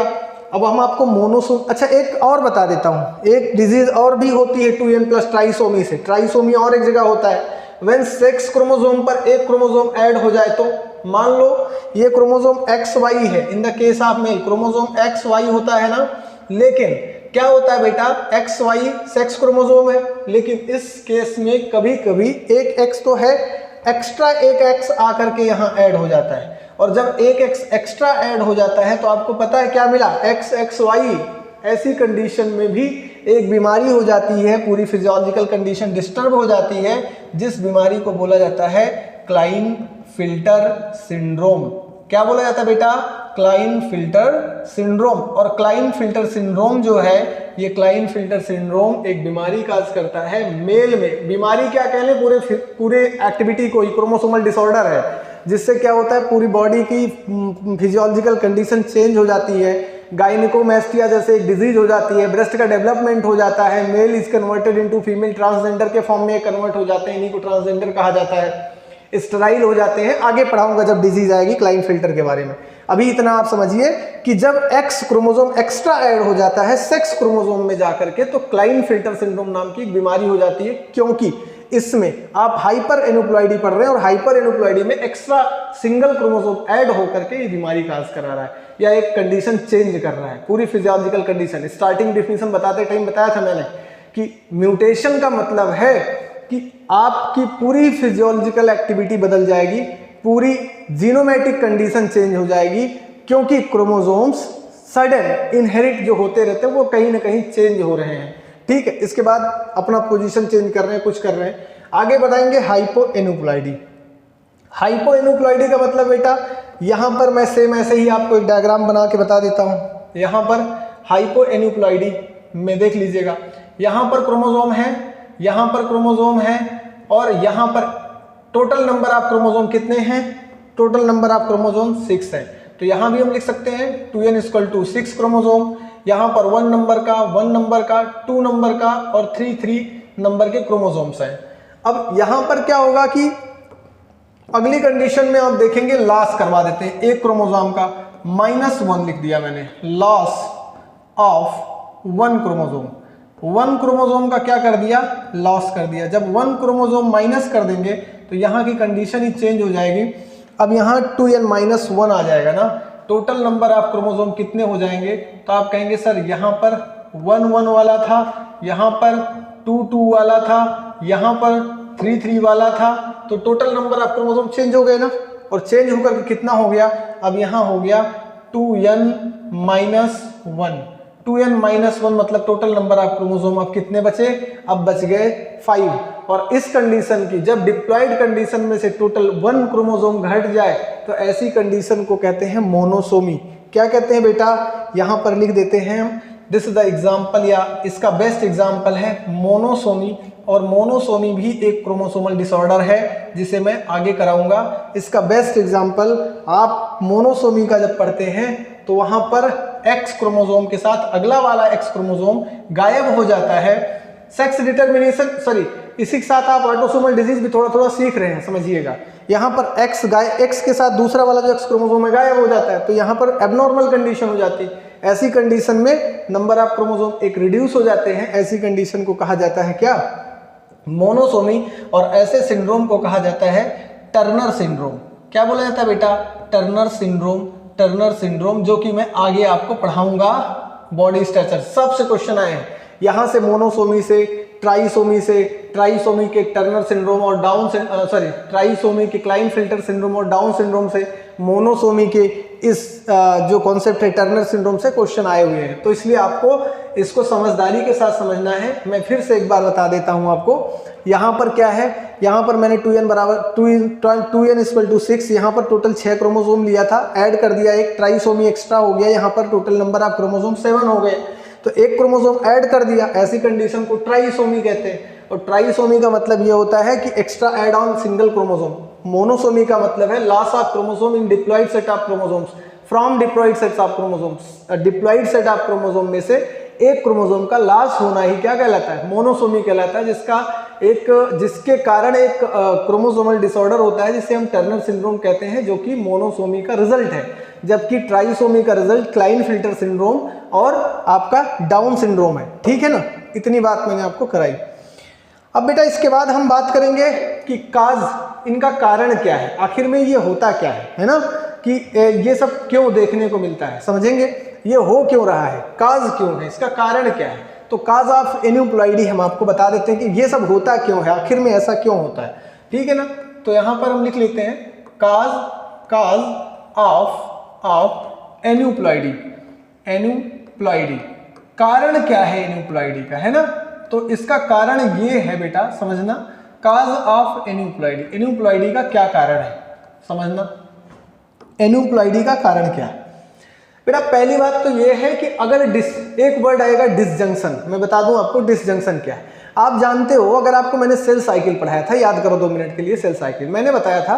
अब हम आपको मोनोसोम, अच्छा एक और बता देता हूँ, एक डिजीज और भी होती है 2n + ट्राइसोमी से। ट्राइसोमी और एक जगह होता है, व्हेन सेक्स क्रोमोसोम पर एक क्रोमोसोम ऐड हो जाए। तो मान लो ये क्रोमोसोम XY है, इन the case of male chromosome XY होता है ना, लेकिन क्या होता है बेटा? XY सेक्स क्रोमोसोम है, लेकिन इस केस में कभी कभी एक X तो है, एक्स्ट्रा एक एक्स आकर के यहाँ ऐड हो जाता है, और जब एक एक्स एक्स्ट्रा ऐड हो जाता है तो आपको पता है क्या मिला, एक्स एक्स वाई। ऐसी कंडीशन में भी एक बीमारी हो जाती है, पूरी फिजियोलॉजिकल कंडीशन डिस्टर्ब हो जाती है, जिस बीमारी को बोला जाता है क्लाइनफिल्टर सिंड्रोम। क्या बोला जाता है बेटा, क्लाइनफिल्टर सिंड्रोम। और क्लाइनफिल्टर सिंड्रोम जो है, ये क्लाइनफिल्टर सिंड्रोम एक बीमारी काज करता है मेल में। बीमारी क्या कह लें, पूरे एक्टिविटी को, क्रोमोसोमल डिसऑर्डर है, जिससे क्या होता है पूरी बॉडी की फिजियोलॉजिकल कंडीशन चेंज हो जाती है। गायनिकोमैस्टिया जैसे एक डिजीज हो जाती है, ब्रेस्ट का डेवलपमेंट हो जाता है, male is converted into female, transgender के फॉर्म में कन्वर्ट हो जाते हैं, इन्हीं को ट्रांसजेंडर कहा जाता है, स्टेराइल हो जाते हैं। आगे पढ़ाऊंगा जब डिजीज आएगी क्लाइनफिल्टर के बारे में। अभी इतना आप समझिए कि जब एक्स क्रोमोसोम एक्स्ट्रा ऐड हो जाता है सेक्स क्रोमोसोम में जाकर के, तो क्लाइनफिल्टर सिंड्रोम नाम की एक बीमारी हो जाती है, क्योंकि इसमें आप हाइपर एनुप्लॉइडी पढ़ रहे हैं और हाइपर एनुप्लॉइडी में एक्स्ट्रा सिंगल क्रोमोसोम ऐड होकर के ये बीमारी काज करा रहा है या एक कंडीशन चेंज कर रहा है, पूरी फिजियोलॉजिकल कंडीशन। स्टार्टिंग डेफिनेशन बताते टाइम बताया था मैंने कि म्यूटेशन का मतलब है कि आपकी पूरी फिजियोलॉजिकल एक्टिविटी बदल जाएगी, पूरी जीनोमेटिक कंडीशन चेंज हो जाएगी, क्योंकि क्रोमोसोम्स सडन इनहेरिट जो होते रहते हैं वो कहीं ना कहीं चेंज हो रहे हैं। ठीक है, इसके बाद अपना पोजीशन चेंज कर रहे हैं, कुछ कर रहे हैं। आगे बताएंगे हाइपोएनुप्लॉइडी। हाइपोएनुप्लॉइडी का मतलब बेटा, यहां पर मैं सेम ऐसे ही आपको एक डायग्राम बना के बता देता हूं। यहां पर हाइपोएनुप्लॉइडी में देख लीजिएगा, यहां पर क्रोमोसोम है, यहां पर क्रोमोसोम है, और यहां पर टोटल नंबर ऑफ क्रोमोसोम कितने हैं, टोटल नंबर ऑफ क्रोमोसोम 6 है। तो यहां भी हम लिख सकते हैं 2n = 6 क्रोमोसोम। यहां पर 1 नंबर का, 1 नंबर का, 2 नंबर का और 3 नंबर के क्रोमोसोम्स हैं। अब यहां पर क्या होगा कि अगली कंडीशन में आप देखेंगे लॉस करवा देते हैं एक क्रोमोसोम का, -1 लिख दिया मैंने, लॉस ऑफ 1 क्रोमोसोम। 1 क्रोमोसोम का क्या कर दिया, लॉस कर दिया। जब 1 क्रोमोसोम माइनस कर देंगे तो यहाँ की कंडीशन ही चेंज हो जाएगी। अब यहाँ 2n-1 आ जाएगा ना, टोटल नंबर ऑफ क्रोमोसोम कितने हो जाएंगे, तो आप कहेंगे सर यहाँ पर 1-1 वाला था, यहाँ पर 2-2 वाला था, यहाँ पर 3-3 वाला था, तो total number of chromosome change हो गए ना। और चेंज होकर के कितना हो गया, अब यहाँ हो गया 2n-1। 2n-1 मतलब टोटल नंबर ऑफ क्रोमोसोम अब कितने बचे, अब बच गए 5। और इस कंडीशन की, जब डिप्लॉइड कंडीशन में से टोटल 1 क्रोमोसोम घट जाए तो ऐसी कंडीशन को कहते हैं मोनोसोमी। क्या कहते हैं बेटा, यहां पर लिख देते हैं हम, दिस इज द एग्जांपल, या इसका बेस्ट एग्जांपल है मोनोसोमी। और मोनोसोमी भी एक क्रोमोसोमल डिसऑर्डर है जिसे मैं आगे कराऊंगा। इसका बेस्ट एग्जांपल, आप मोनोसोमी का जब पढ़ते हैं तो वहां पर एक्स क्रोमोसोम के साथ अगला वाला एक्स क्रोमोसोम गायब हो जाता है। सेक्स डिटर्मिनेशन, सॉरी, इसी के साथ आप ऑटोसोमल डिजीज भी थोड़ा थोड़ा सीख रहे हैं, समझिएगा। यहाँ पर एक्स के साथ दूसरा वाला जो एक्स क्रोमोसोम है गायब हो जाता है, तो यहाँ पर एबनॉर्मल कंडीशन हो जाती है। ऐसी कंडीशन में नंबर ऑफ क्रोमोसोम एक रिड्यूस हो जाते हैं। ऐसी कंडीशन को कहा जाता है क्या, मोनोसोमी। और ऐसे सिंड्रोम को कहा जाता है टर्नर सिंड्रोम। क्या बोला जाता है बेटा, टर्नर सिंड्रोम। टर्नर सिंड्रोम, जो कि मैं आगे आपको पढ़ाऊंगा बॉडी स्ट्रक्चर। सबसे क्वेश्चन आए हैं यहां से, मोनोसोमी से, ट्राइसोमी से, ट्राइसोमी के टर्नर सिंड्रोम और ट्राइसोमी के क्लाइनफिल्टर सिंड्रोम और डाउन सिंड्रोम से, मोनोसोमी के इस जो कॉन्सेप्ट है टर्नर सिंड्रोम से क्वेश्चन आए हुए हैं। तो इसलिए आपको इसको समझदारी के साथ समझना है। मैं फिर से एक बार बता देता हूं आपको, यहाँ पर क्या है, यहाँ पर मैंने 2n = 6, यहाँ पर टोटल 6 क्रोमोसोम लिया था, ऐड कर दिया, एक ट्राइसोमी एक्स्ट्रा हो गया, यहाँ पर टोटल नंबर ऑफ क्रोमोसोम 7 हो गए, तो एक क्रोमोसोम ऐड कर दिया। ऐसी कंडीशन को ट्राइसोमी कहते हैं। और ट्राइसोमी का मतलब ये होता है कि extra add on single chromosome. Monosomy का मतलब है loss of chromosome in diploid set of chromosomes from diploid sets of chromosomes. Diploid set of chromosome में से एक क्रोमोसोम का लॉस होना ही क्या कहलाता है, मोनोसोमी कहलाता है, जिसके कारण एक क्रोमोसोमल डिसऑर्डर होता है जिसे हम टर्नर सिंड्रोम कहते हैं, जो कि मोनोसोमी का रिजल्ट है। जबकि ट्राइसोमी का रिजल्ट क्लाइनफिल्टर सिंड्रोम और आपका डाउन सिंड्रोम है। ठीक है ना, इतनी बात मैंने आपको कराई। अब बेटा इसके बाद हम बात करेंगे कि काज, इनका कारण क्या है, आखिर में ये होता क्या है ना, कि ये सब क्यों देखने को मिलता है, समझेंगे ये हो क्यों रहा है, काज क्यों है, इसका कारण क्या है। तो काज ऑफ एन्यूप्लॉइडी हम आपको बता देते हैं कि ये सब होता क्यों है, आखिर में ऐसा क्यों होता है। ठीक है ना, तो यहाँ पर हम लिख लेते हैं काज ऑफ एन्यूप्लॉइडी। एन्यूप्लॉइडी कारण क्या है एन्यूप्लॉइडी का, है ना? तो इसका कारण ये है बेटा, समझना, काज ऑफ एन्यूप्लॉइडी। एन्यूप्लॉइडी का क्या कारण है समझना, एन्यूप्लॉइडी का कारण क्या है बेटा। पहली बात तो ये है कि अगर एक वर्ड आएगा डिसजंक्शन, मैं बता दूं आपको डिसजंक्शन क्या है। आप जानते हो, अगर आपको मैंने सेल साइकिल पढ़ाया था, याद करो 2 मिनट के लिए सेल साइकिल, मैंने बताया था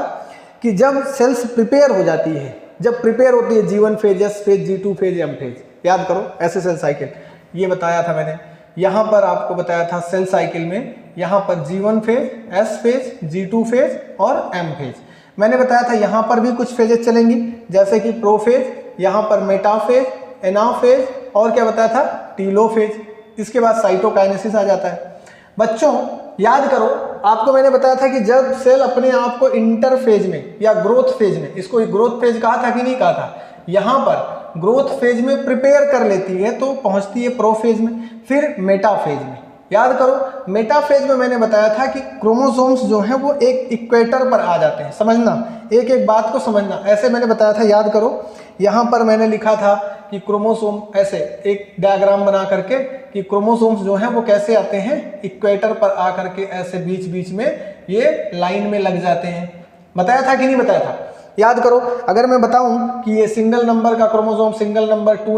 कि जब सेल्स प्रिपेयर हो जाती है, जब प्रिपेयर होती है G1 phase, S phase, G2 phase, M phase, याद करो ऐसे सेल साइकिल, ये बताया था मैंने। यहाँ पर आपको बताया था सेल साइकिल में, यहाँ पर G1 phase, S phase, G2 phase और M फेज। मैंने बताया था यहाँ पर भी कुछ फेजेस चलेंगी, जैसे कि प्रोफेज, यहाँ पर मेटाफेज, एनाफेज और क्या बताया था, टीलोफेज। इसके बाद साइटोकाइनेसिस आ जाता है। बच्चों याद करो, आपको मैंने बताया था कि जब सेल अपने आप को इंटरफेज में या ग्रोथ फेज में, इसको ग्रोथ फेज कहा था कि नहीं कहा था, यहाँ पर ग्रोथ फेज में प्रिपेयर कर लेती है तो पहुंचती है प्रोफेज में, फिर मेटाफेज में। याद करो मेटाफेज में मैंने बताया था कि क्रोमोसोम्स जो हैं वो एक इक्वेटर पर आ जाते हैं। समझना, एक एक बात को समझना, ऐसे मैंने बताया था, याद करो। यहाँ पर मैंने लिखा था कि क्रोमोसोम, ऐसे एक डायग्राम बना करके कि क्रोमोसोम्स जो हैं वो कैसे आते हैं, इक्वेटर पर आ करके ऐसे बीच बीच में ये लाइन में लग जाते हैं। बताया था कि नहीं बताया था? याद करो, अगर मैं बताऊं कि ये सिंगल नंबर का क्रोमोसोम, सिंगल नंबर, 2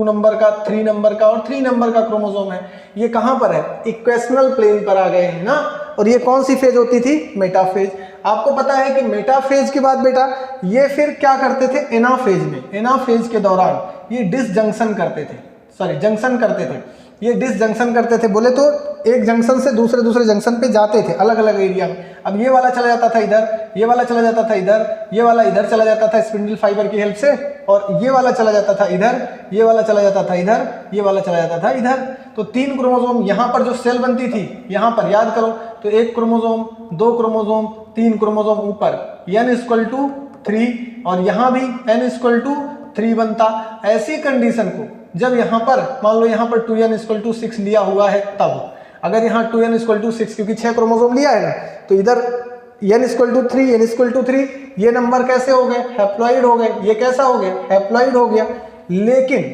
नंबर का, 3 नंबर का और 3 नंबर का क्रोमोसोम है, ये कहां पर है, इक्वेशनल प्लेन पर आ गए हैं ना। और ये कौन सी फेज होती थी, मेटाफेज। आपको पता है कि मेटाफेज के बाद बेटा ये फिर क्या करते थे, एनाफेज में, एनाफेज के दौरान ये डिसजंक्शन करते थे, सॉरी जंक्शन करते थे, ये डिसजंक्शन करते थे, बोले तो एक जंक्शन से दूसरे जंक्शन पे जाते थे अलग अलग एरिया में। अब ये वाला चला जाता था इधर, ये वाला चला जाता था इधर, ये वाला इधर चला जाता था स्पिंडल फाइबर की हेल्प से, और ये वाला चला जाता था इधर, ये वाला चला जाता था इधर, ये वाला चला जाता था इधर। तो 3 क्रोमोसोम यहाँ पर जो सेल बनती थी, यहाँ पर याद करो, तो 1 क्रोमोसोम, 2 क्रोमोसोम, 3 क्रोमोसोम ऊपर, n=3, और यहाँ भी n=3 बनता। ऐसी कंडीशन को जब यहाँ पर मान लो यहाँ पर 2n=6 लिया हुआ है, तब अगर यहाँ 2n=6, क्योंकि 6 क्रोमोसोम लिया है ना, तो इधर n=3 ये नंबर कैसे हो गए, हैप्लॉइड हो गए। ये कैसा हो गया, हैप्लॉइड हो गया। लेकिन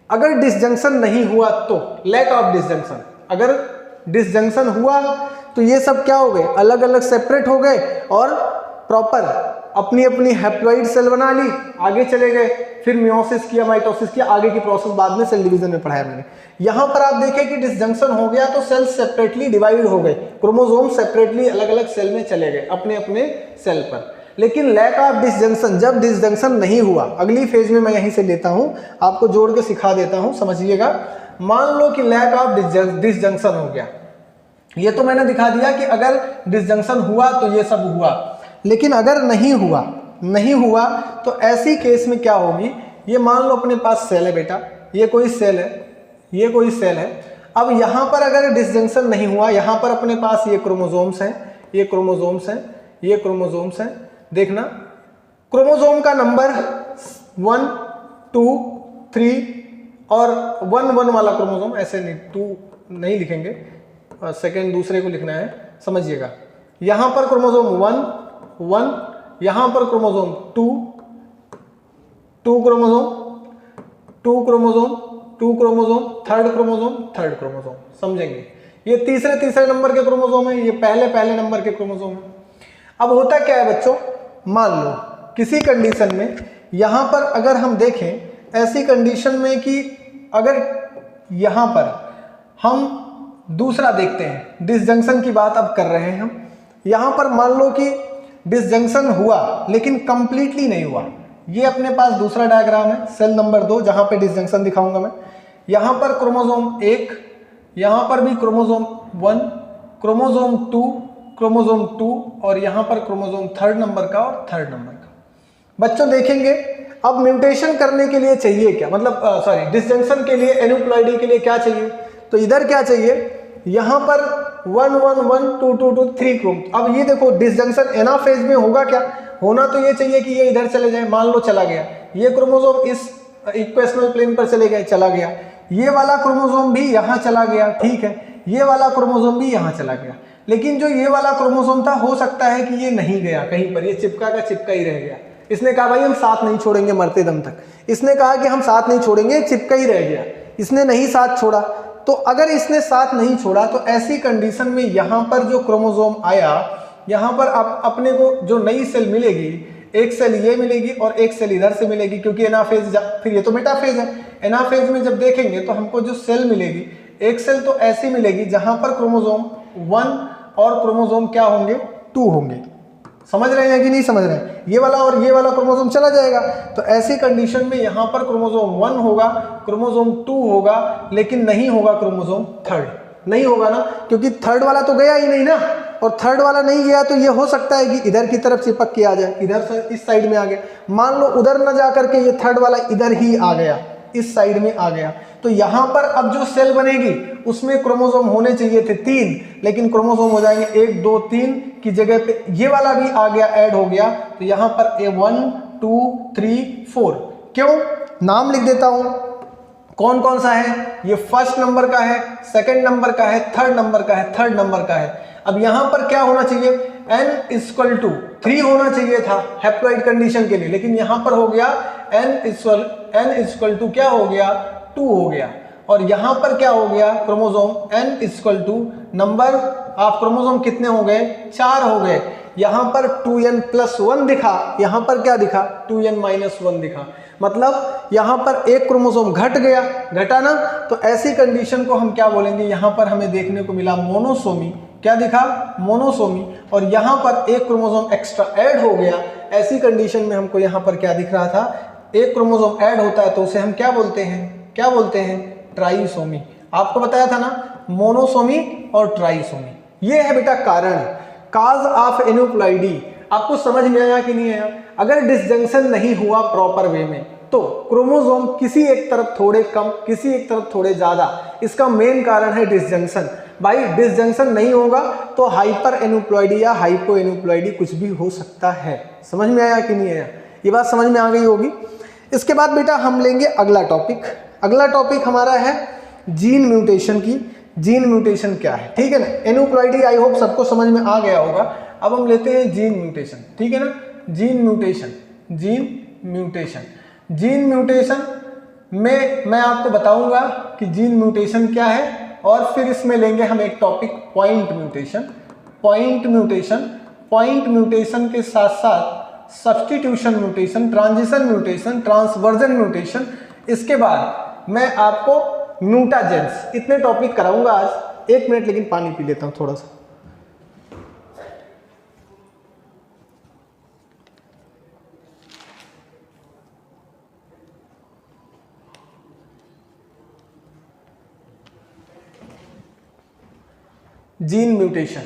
अगर डिसजंक्शन नहीं हुआ तो, लैक ऑफ डिसजंक्शन, अगर डिसजंक्शन हुआ तो ये सब क्या हो गए, अलग अलग सेपरेट हो गए और प्रॉपर अपनी अपनी हैप्लॉइड सेल बना ली, आगे चले गए, फिर मियोसिस किया, माइटोसिस किया, आगे की प्रोसेस बाद में सेल डिवीजन में पढ़ाया मैंने। यहां पर आप देखें कि डिसजंक्शन हो गया तो सेल सेपरेटली डिवाइड हो गए, क्रोमोसोम सेपरेटली अलग अलग सेल में चले गए अपने अपने सेल पर। लेकिन लैक ऑफ डिसजंक्शन, जब डिसजंक्शन नहीं हुआ, अगली फेज में मैं यहीं से लेता हूं, आपको जोड़ के सिखा देता हूं, समझिएगा। मान लो कि लैक ऑफ डिसजंक्शन हो गया, ये तो मैंने दिखा दिया कि अगर डिसजंक्शन हुआ तो ये सब हुआ, लेकिन अगर नहीं हुआ तो ऐसी केस में क्या होगी, ये मान लो अपने पास सेल है बेटा, ये कोई सेल है, ये कोई सेल है। अब यहाँ पर अगर डिसजंक्शन नहीं हुआ, यहाँ पर अपने पास ये क्रोमोसोम्स हैं, ये क्रोमोसोम्स हैं, ये क्रोमोसोम्स हैं। देखना क्रोमोसोम का नंबर 1, 2, 3 और 1 वाला क्रोमोसोम, ऐसे नहीं 2 नहीं लिखेंगे, सेकेंड दूसरे को लिखना है, समझिएगा। यहाँ पर क्रोमोसोम 1, यहाँ पर क्रोमोसोम 2 क्रोमोसोम, थर्ड क्रोमोसोम, समझेंगे। ये तीसरे नंबर के क्रोमोसोम है, ये पहले नंबर के क्रोमोसोम है। अब होता क्या है बच्चों, मान लो किसी कंडीशन में यहां पर अगर हम देखें, ऐसी कंडीशन में कि अगर यहां पर हम दूसरा देखते हैं, डिसजंक्शन की बात अब कर रहे हैं हम, यहां पर मान लो कि डिसजंक्शन हुआ लेकिन कंप्लीटली नहीं हुआ। ये अपने पास दूसरा डायग्राम है, सेल नंबर 2, जहां पे डिसजंक्शन दिखाऊंगा मैं। यहां पर क्रोमोसोम 1, यहां पर भी क्रोमोसोम 1, क्रोमोसोम 2 और यहां पर क्रोमोसोम थर्ड नंबर का और थर्ड नंबर का। बच्चों देखेंगे अब म्यूटेशन करने के लिए चाहिए क्या, मतलब डिसजंक्शन के लिए, एन्यूप्लॉइडी के लिए क्या चाहिए, तो इधर क्या चाहिए, यहां पर 1, 1, 1, 2, 2, 2, 3 क्रोम। अब ये देखो डिसजंक्शन एनाफेज में होगा क्या, होना तो ये चाहिए कि ये इधर चले जाए, मान लो चला गया, ये क्रोमोसोम इस इक्वेशनल प्लेन पर चले गए, चला गया, ये वाला क्रोमोसोम भी यहां चला गया, ठीक है, ये वाला क्रोमोसोम भी यहाँ चला गया, लेकिन जो ये वाला क्रोमोसोम था हो सकता है कि ये नहीं गया कहीं पर, ये चिपका का चिपका ही रह गया। इसने कहा भाई हम साथ नहीं छोड़ेंगे मरते दम तक, इसने कहा कि हम साथ नहीं छोड़ेंगे, चिपका ही रह गया, इसने नहीं साथ छोड़ा। तो अगर इसने साथ नहीं छोड़ा तो ऐसी कंडीशन में यहाँ पर जो क्रोमोसोम आया, यहाँ पर अपने को जो नई सेल मिलेगी, एक सेल ये मिलेगी और एक सेल इधर से मिलेगी, क्योंकि एनाफेज, फिर ये तो मेटाफेज है। एनाफेज में जब देखेंगे तो हमको जो सेल मिलेगी, एक सेल तो ऐसी मिलेगी जहां पर क्रोमोसोम 1 और क्रोमोसोम क्या होंगे, 2 होंगे। समझ रहे हैं कि नहीं समझ रहे हैं? ये वाला और ये वाला क्रोमोसोम चला जाएगा, तो ऐसी कंडीशन में यहाँ पर क्रोमोसोम 1 होगा, क्रोमोसोम 2 होगा, लेकिन नहीं होगा क्रोमोसोम 3, नहीं होगा ना, क्योंकि थर्ड वाला तो गया ही नहीं ना, और थर्ड वाला नहीं गया तो ये हो सकता है कि इधर की तरफ चिपक के आ जाए, इधर से इस साइड में आ गया। मान लो उधर न जा करके ये थर्ड वाला इधर ही आ गया, इस साइड में आ गया, तो यहाँ पर अब जो सेल बनेगी उसमें क्रोमोसोम होने चाहिए थे 3, लेकिन क्रोमोसोम हो जाएंगे 1 2 3 की जगह पे ये वाला भी आ गया, ऐड हो गया, तो यहाँ पर 1 2 3 4। क्यों? नाम लिख देता हूं, कौन कौन सा है, ये फर्स्ट नंबर का है, सेकंड नंबर का है, थर्ड नंबर का है, थर्ड नंबर का है। अब यहां पर क्या होना चाहिए, n=3 होना चाहिए था हैप्लॉइड कंडीशन के लिए, लेकिन यहां पर हो गया n= क्या हो गया, 2 हो गया। और यहां पर क्या हो गया, chromosome n= number of chromosome कितने हो गए, 4 हो गए। यहां पर 2n+1 दिखा, यहां पर क्या दिखा, 2n-1 दिखा, मतलब यहां पर एक क्रोमोसोम घट गया, घटा ना, तो ऐसी कंडीशन को हम क्या बोलेंगे, यहां पर हमें देखने को मिला मोनोसोमी। क्या दिखा, मोनोसोमी। और यहां पर एक क्रोमोसोम एक्स्ट्रा ऐड हो गया, ऐसी कंडीशन में हमको यहां पर क्या दिख रहा था, एक क्रोमोसोम ऐड होता है तो उसे हम क्या बोलते हैं, क्या बोलते हैं, ट्राइसोमी। आपको बताया था ना, मोनोसोमी और ट्राइसोमी। ये है बेटा कारण, काज ऑफ एन्यूप्लॉइडी। आपको समझ में आया कि नहीं आया? अगर डिसजंक्शन नहीं हुआ प्रॉपर वे में तो क्रोमोसोम किसी एक तरफ थोड़े कम, किसी एक तरफ थोड़े ज्यादा, इसका मेन कारण है डिसजंक्शन। भाई डिसजंक्शन नहीं होगा तो हाइपर एन्यूप्लॉइडी या हाइपो एन्यूप्लॉइडी कुछ भी हो सकता है। समझ में आया कि नहीं आया? ये बात समझ में आ गई होगी। इसके बाद बेटा हम लेंगे अगला टॉपिक। अगला टॉपिक हमारा है जीन म्यूटेशन की। जीन म्यूटेशन क्या है, ठीक है ना। एन्यूप्लॉइडी आई होप सबको समझ में आ गया होगा। अब हम लेते हैं जीन म्यूटेशन, ठीक है ना। Gene mutation, gene mutation, gene mutation में मैं आपको बताऊंगा कि जीन म्यूटेशन क्या है, और फिर इसमें लेंगे हम एक topic point mutation. Point mutation, point mutation के साथ साथ substitution mutation, transition mutation, transversion mutation. इसके बाद मैं आपको म्यूटाजेंस, इतने टॉपिक कराऊंगा आज। 1 मिनट लेकिन पानी पी लेता हूं थोड़ा सा। जीन म्यूटेशन,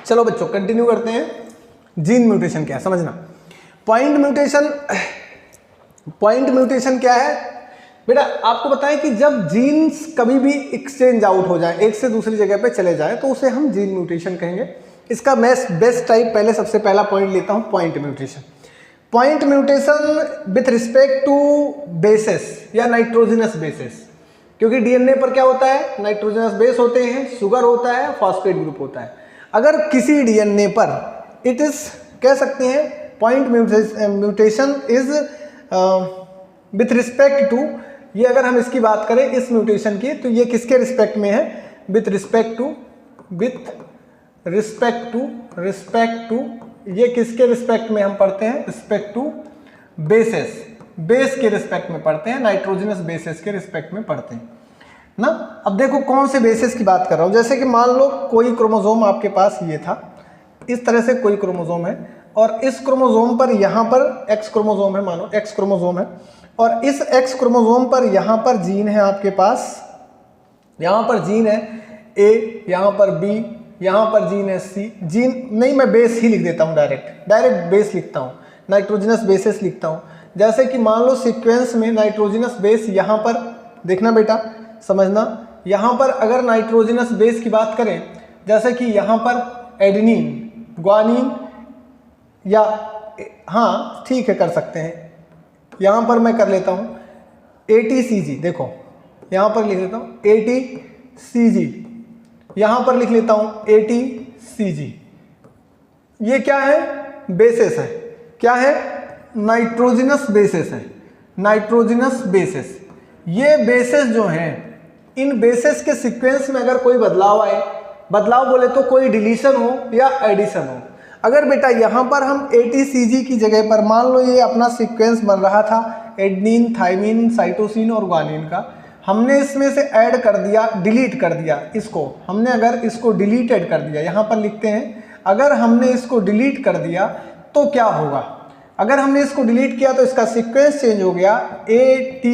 चलो बच्चों कंटिन्यू करते हैं। जीन म्यूटेशन क्या है समझना। पॉइंट म्यूटेशन, पॉइंट म्यूटेशन क्या है बेटा, आपको बताएं कि जब जीन्स कभी भी एक्सचेंज आउट हो जाए, एक से दूसरी जगह पे चले जाए, तो उसे हम जीन म्यूटेशन कहेंगे। इसका मैं बेस्ट टाइप पहले सबसे पहला पॉइंट लेता हूं, point mutation. Point mutation with respect to bases या नाइट्रोजनस बेसेस, क्योंकि डीएनए पर क्या होता है, नाइट्रोजनस बेस होते हैं, शुगर होता है, फॉस्फेट ग्रुप होता है। अगर किसी डीएनए पर इट इज कह सकते हैं point mutation is with respect to, ये अगर हम इसकी बात करें इस म्यूटेशन की, तो ये किसके रिस्पेक्ट में है, with respect to, with respect to, respect to, ये किसके रिस्पेक्ट में हम पढ़ते हैं, रिस्पेक्ट टू बेसेस, बेस के रिस्पेक्ट में पढ़ते हैं, नाइट्रोजनस बेसेस के रिस्पेक्ट में पढ़ते हैं ना। अब देखो कौन से बेसिस की बात कर रहा हूं, जैसे कि मान लो कोई क्रोमोसोम आपके पास ये था, इस तरह से कोई क्रोमोसोम है, और इस क्रोमोसोम पर यहाँ पर एक्स क्रोमोसोम है, मानो एक्स क्रोमोसोम है, और इस एक्स क्रोमोसोम पर यहाँ पर जीन है आपके पास, यहाँ पर जीन है ए, यहाँ पर बी, यहाँ पर जीन है सी, जीन नहीं, मैं बेस ही लिख देता हूँ, डायरेक्ट बेस लिखता हूँ, नाइट्रोजनस बेसिस लिखता हूँ। जैसे कि मान लो सीक्वेंस में नाइट्रोजनस बेस यहाँ पर, देखना बेटा समझना, यहाँ पर अगर नाइट्रोजनस बेस की बात करें जैसे कि यहाँ पर एडेनिन, ग्वानिन, या हाँ ठीक है कर सकते हैं, यहाँ पर मैं कर लेता हूँ ATCG, देखो यहाँ पर लिख लेता हूँ ATCG, यहाँ पर लिख लेता हूँ ATCG। ये क्या है? बेसिस है। क्या है? नाइट्रोजनस बेसिस है, नाइट्रोजनस बेसिस। ये बेसिस जो हैं, इन बेसिस के सीक्वेंस में अगर कोई बदलाव आए, बदलाव बोले तो कोई डिलीशन हो या एडिशन हो, अगर बेटा यहाँ पर हम ATCG की जगह पर मान लो ये अपना सीक्वेंस बन रहा था एडेनिन, थाइमिन, साइटोसिन और ग्वानिन का, हमने इसमें से ऐड कर दिया, डिलीट कर दिया इसको, हमने अगर इसको डिलीटेड कर दिया, यहाँ पर लिखते हैं अगर हमने इसको डिलीट कर दिया तो क्या होगा? अगर हमने इसको डिलीट किया तो इसका सीक्वेंस चेंज हो गया, AT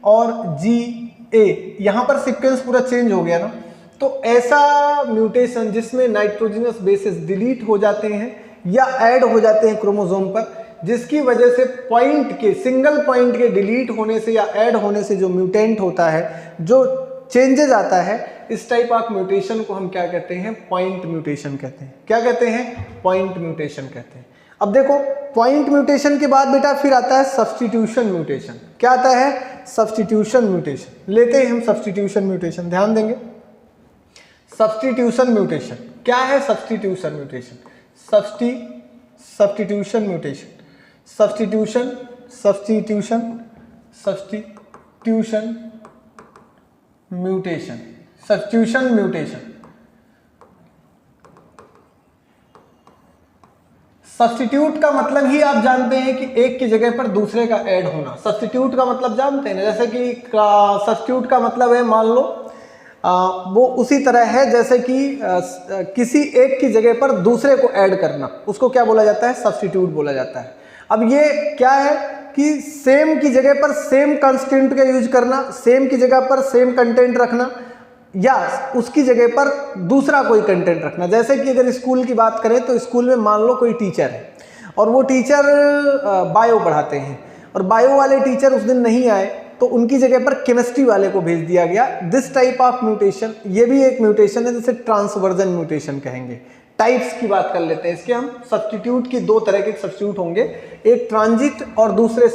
और GA, यहाँ पर सीक्वेंस पूरा चेंज हो गया ना। तो ऐसा म्यूटेशन जिसमें नाइट्रोजनस बेसिस डिलीट हो जाते हैं या ऐड हो जाते हैं क्रोमोसोम पर, जिसकी वजह से पॉइंट के, सिंगल पॉइंट के डिलीट होने से या ऐड होने से जो म्यूटेंट होता है, जो चेंजेस आता है, इस टाइप ऑफ म्यूटेशन को हम क्या कहते हैं? पॉइंट म्यूटेशन कहते हैं। क्या कहते हैं? पॉइंट म्यूटेशन कहते हैं। अब देखो पॉइंट म्यूटेशन के बाद बेटा फिर आता है सब्स्टिट्यूशन म्यूटेशन। क्या आता है? Substitution mutation. लेते हैं हम सब्स्टिट्यूशन म्यूटेशन, ध्यान देंगे। सब्स्टिट्यूशन म्यूटेशन क्या है? Substitution mutation, substitution mutation, substitution substitution substitution mutation, substitution mutation. Substitute का मतलब ही आप जानते हैं कि एक की जगह पर दूसरे का ऐड होना। सब्स्टिट्यूट का मतलब जानते हैं ना, जैसे कि सब्स्टिट्यूट का मतलब है, मान लो वो उसी तरह है जैसे कि किसी एक की जगह पर दूसरे को ऐड करना, उसको क्या बोला जाता है? सब्स्टिट्यूट बोला जाता है। अब ये क्या है कि सेम की जगह पर सेम कंस्टेंट का यूज करना, सेम की जगह पर सेम कंटेंट रखना, या उसकी जगह पर दूसरा कोई कंटेंट रखना। जैसे कि अगर स्कूल की बात करें तो स्कूल में मान लो कोई टीचर है और वो टीचर बायो पढ़ाते हैं और बायो वाले टीचर उस दिन नहीं आए तो उनकी जगह पर केमिस्ट्री वाले को भेज दिया गया। दिस टाइप ऑफ म्यूटेशन, ये भी एक म्यूटेशन है जिसे ट्रांसवर्जन म्यूटेशन कहेंगे। टाइप्स की बात कर लेते हैं इसके हम। सब्स्टिट्यूट की दो तरह के सब्स्टिट्यूट होंगे, एक ट्रांजिट और दूसरे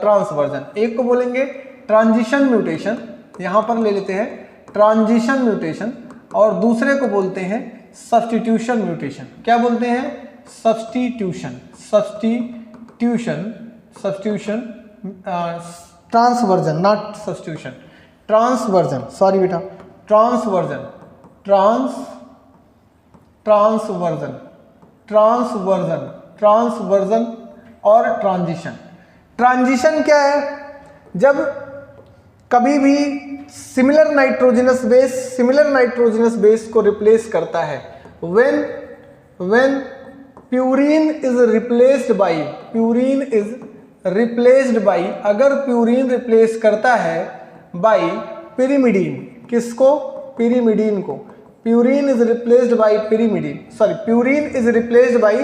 ट्रांसवर्जन। एक को बोलेंगे ट्रांजिशन म्यूटेशन, यहाँ पर ले लेते हैं ट्रांजिशन म्यूटेशन, और दूसरे को बोलते हैं सब्स्टिट्यूशन म्यूटेशन। क्या बोलते हैं? Substitution, substitution, substitution, transversion, not substitution, transversion, sorry बेटा, ट्रांसवर्जन, ट्रांसवर्जन, ट्रांसवर्जन, ट्रांसवर्जन और ट्रांजिशन। ट्रांजिशन क्या है? जब कभी भी सिमिलर नाइट्रोजनस बेस को रिप्लेस करता है, when purine is replaced by, अगर प्यूरिन रिप्लेस करता है बाई पिरिमिडीन, किसको? पिरिमिडीन को। Purine is replaced by pyrimidine, sorry purine is replaced by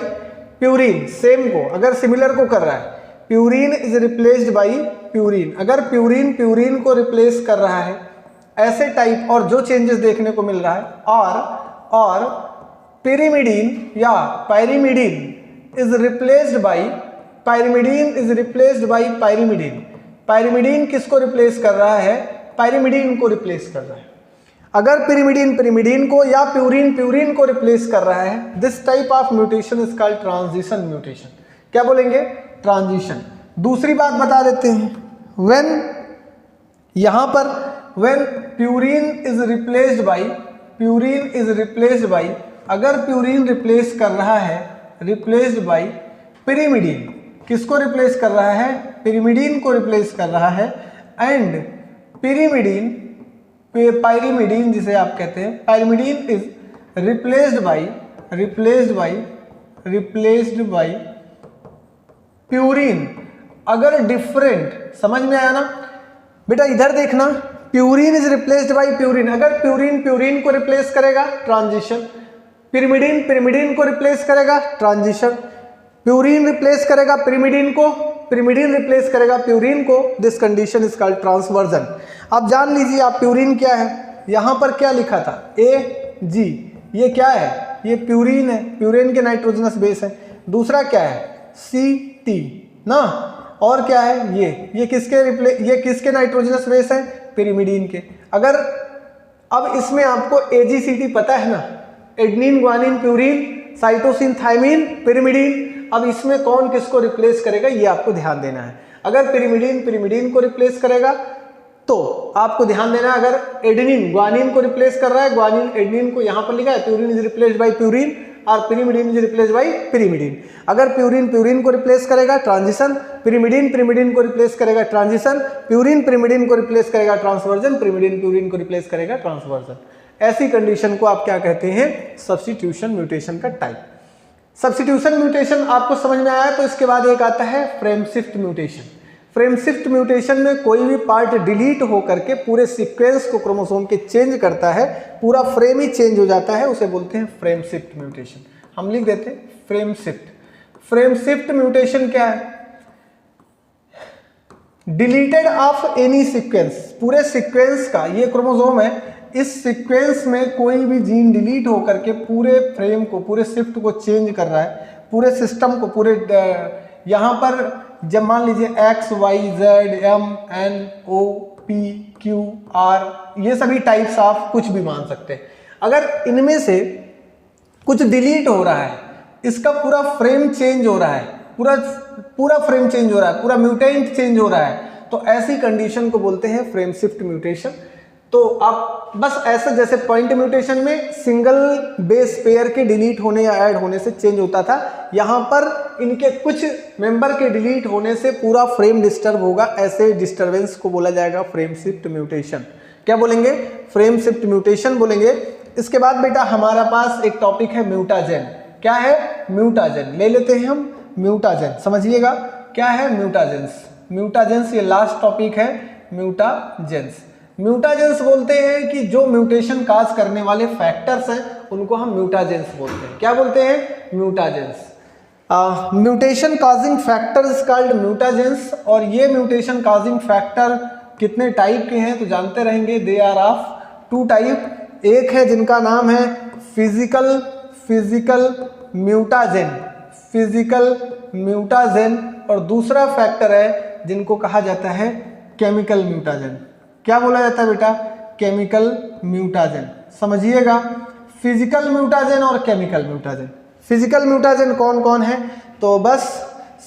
purine, same को अगर सिमिलर को कर रहा है, purine is replaced by purine, अगर प्यूरिन को रिप्लेस कर रहा है, ऐसे टाइप और जो चेंजेस देखने को मिल रहा है, और पिरिमिडीन या pyrimidine is replaced by pyrimidine किसको रिप्लेस कर रहा है? पायरिमिडीन को रिप्लेस कर रहा है। अगर पिरिमिडीन को या प्यूरिन को रिप्लेस कर रहा है, this type of mutation is called transition mutation. क्या बोलेंगे? ट्रांजिशन। दूसरी बात बता देते हैं, when purine is replaced by, अगर प्यूरिन रिप्लेस कर रहा है, रिप्लेस्ड बाई पिरिमिडीन, किसको रिप्लेस कर रहा है? पिरिमिडीन को रिप्लेस कर रहा है, एंड पायरिमिडीन जिसे आप कहते हैं, pyrimidine is replaced by purine. अगर डिफरेंट, समझ में आया ना बेटा? इधर देखना, purine is replaced by purine, अगर प्यूरिन को रिप्लेस करेगा, ट्रांजिशन। पिरिमिडीन को रिप्लेस करेगा, ट्रांजिशन। प्यूरिन रिप्लेस करेगा पिरिमिडीन रिप्लेस करेगा प्यूरिन को, this condition is called transversion. अब जान लीजिए आप प्यूरिन क्या है, यहां पर क्या लिखा था? AG, ये क्या है, ये प्यूरीन है, प्यूरीन के नाइट्रोजनस बेस है। दूसरा क्या है, CT ना, और क्या है ये किसके नाइट्रोजनस बेस है, पिरिमिडीन के। अगर अब इसमें आपको AGCT पता है ना, adenine, guanine, purine, cytosine, thymine, pyrimidine. अब इसमें कौन किसको रिप्लेस करेगा ये आपको ध्यान देना है। अगर पिरिमिडीन को रिप्लेस करेगा तो आपको ध्यान देना है, अगर एडेनिन ग्वानिन को रिप्लेस कर रहा है, ग्वानिन एडेनिन को यहां पर लिखा है, purine is replaced by purine और pyrimidine is replaced by pyrimidine. अगर प्यूरिन को रिप्लेस करेगा ट्रांजिशन, पिरिमिडीन को रिप्लेस करेगा ट्रांजिशन, प्यूरिन को रिप्लेस करेगा ट्रांसवर्जन, प्यूरिन को रिप्लेस करेगा ट्रांसवर्जन। ऐसी कंडीशन को आप क्या कहते हैं, सब्स्टिट्यूशन म्यूटेशन का टाइप। सब्स्टिट्यूशन म्यूटेशन आपको समझ में आया, तो इसके बाद एक आता है frame shift mutation. Frame shift mutation में कोई भी पार्ट डिलीट होकर के पूरे सीक्वेंस को क्रोमोसोम के चेंज करता है, पूरा फ्रेम ही चेंज हो जाता है, उसे बोलते हैं फ्रेम शिफ्ट म्यूटेशन। हम लिख देते हैं frame shift. Frame shift mutation क्या है, डिलीटेड ऑफ एनी सीक्वेंस, पूरे सीक्वेंस का, ये क्रोमोसोम है, इस सीक्वेंस में कोई भी जीन डिलीट होकर के पूरे फ्रेम को, पूरे शिफ्ट को चेंज कर रहा है, पूरे सिस्टम को, पूरे यहां पर जब मान लीजिए X, Y, Z, M, N, O, P, Q, R, ये सभी टाइप्स आप कुछ भी मान सकते हैं। अगर इनमें से कुछ डिलीट हो रहा है, इसका पूरा फ्रेम चेंज हो रहा है, पूरा फ्रेम चेंज हो रहा है, पूरा म्यूटेंट चेंज हो रहा है, तो ऐसी कंडीशन को बोलते हैं फ्रेम शिफ्ट म्यूटेशन। तो आप बस ऐसे, जैसे पॉइंट म्यूटेशन में सिंगल बेस पेयर के डिलीट होने या ऐड होने से चेंज होता था, यहाँ पर इनके कुछ मेंबर के डिलीट होने से पूरा फ्रेम डिस्टर्ब होगा, ऐसे डिस्टरबेंस को बोला जाएगा फ्रेम शिफ्ट म्यूटेशन। क्या बोलेंगे, फ्रेम शिफ्ट म्यूटेशन बोलेंगे। इसके बाद बेटा हमारा पास एक टॉपिक है म्यूटाजेन। क्या है, म्यूटाजेन। ले लेते हैं हम म्यूटाजेन, समझिएगा क्या है म्यूटाजेंस। म्यूटाजेंस ये लास्ट टॉपिक है, म्यूटाजेंस। म्यूटाजेंस बोलते हैं कि जो म्यूटेशन काज करने वाले फैक्टर्स हैं उनको हम म्यूटाजेंस बोलते हैं। क्या बोलते हैं, mutagens. Mutation causing factors called mutagens. और ये म्यूटेशन काजिंग फैक्टर कितने टाइप के हैं तो जानते रहेंगे, दे आर ऑफ 2 टाइप। एक है जिनका नाम है फिजिकल म्यूटाजेन, और दूसरा फैक्टर है जिनको कहा जाता है केमिकल म्यूटाजेन। क्या बोला जाता है बेटा, केमिकल म्यूटाजेन। समझिएगा, फिजिकल म्यूटाजेन और केमिकल म्यूटाजेन। फिजिकल म्यूटाजेन कौन कौन है, तो बस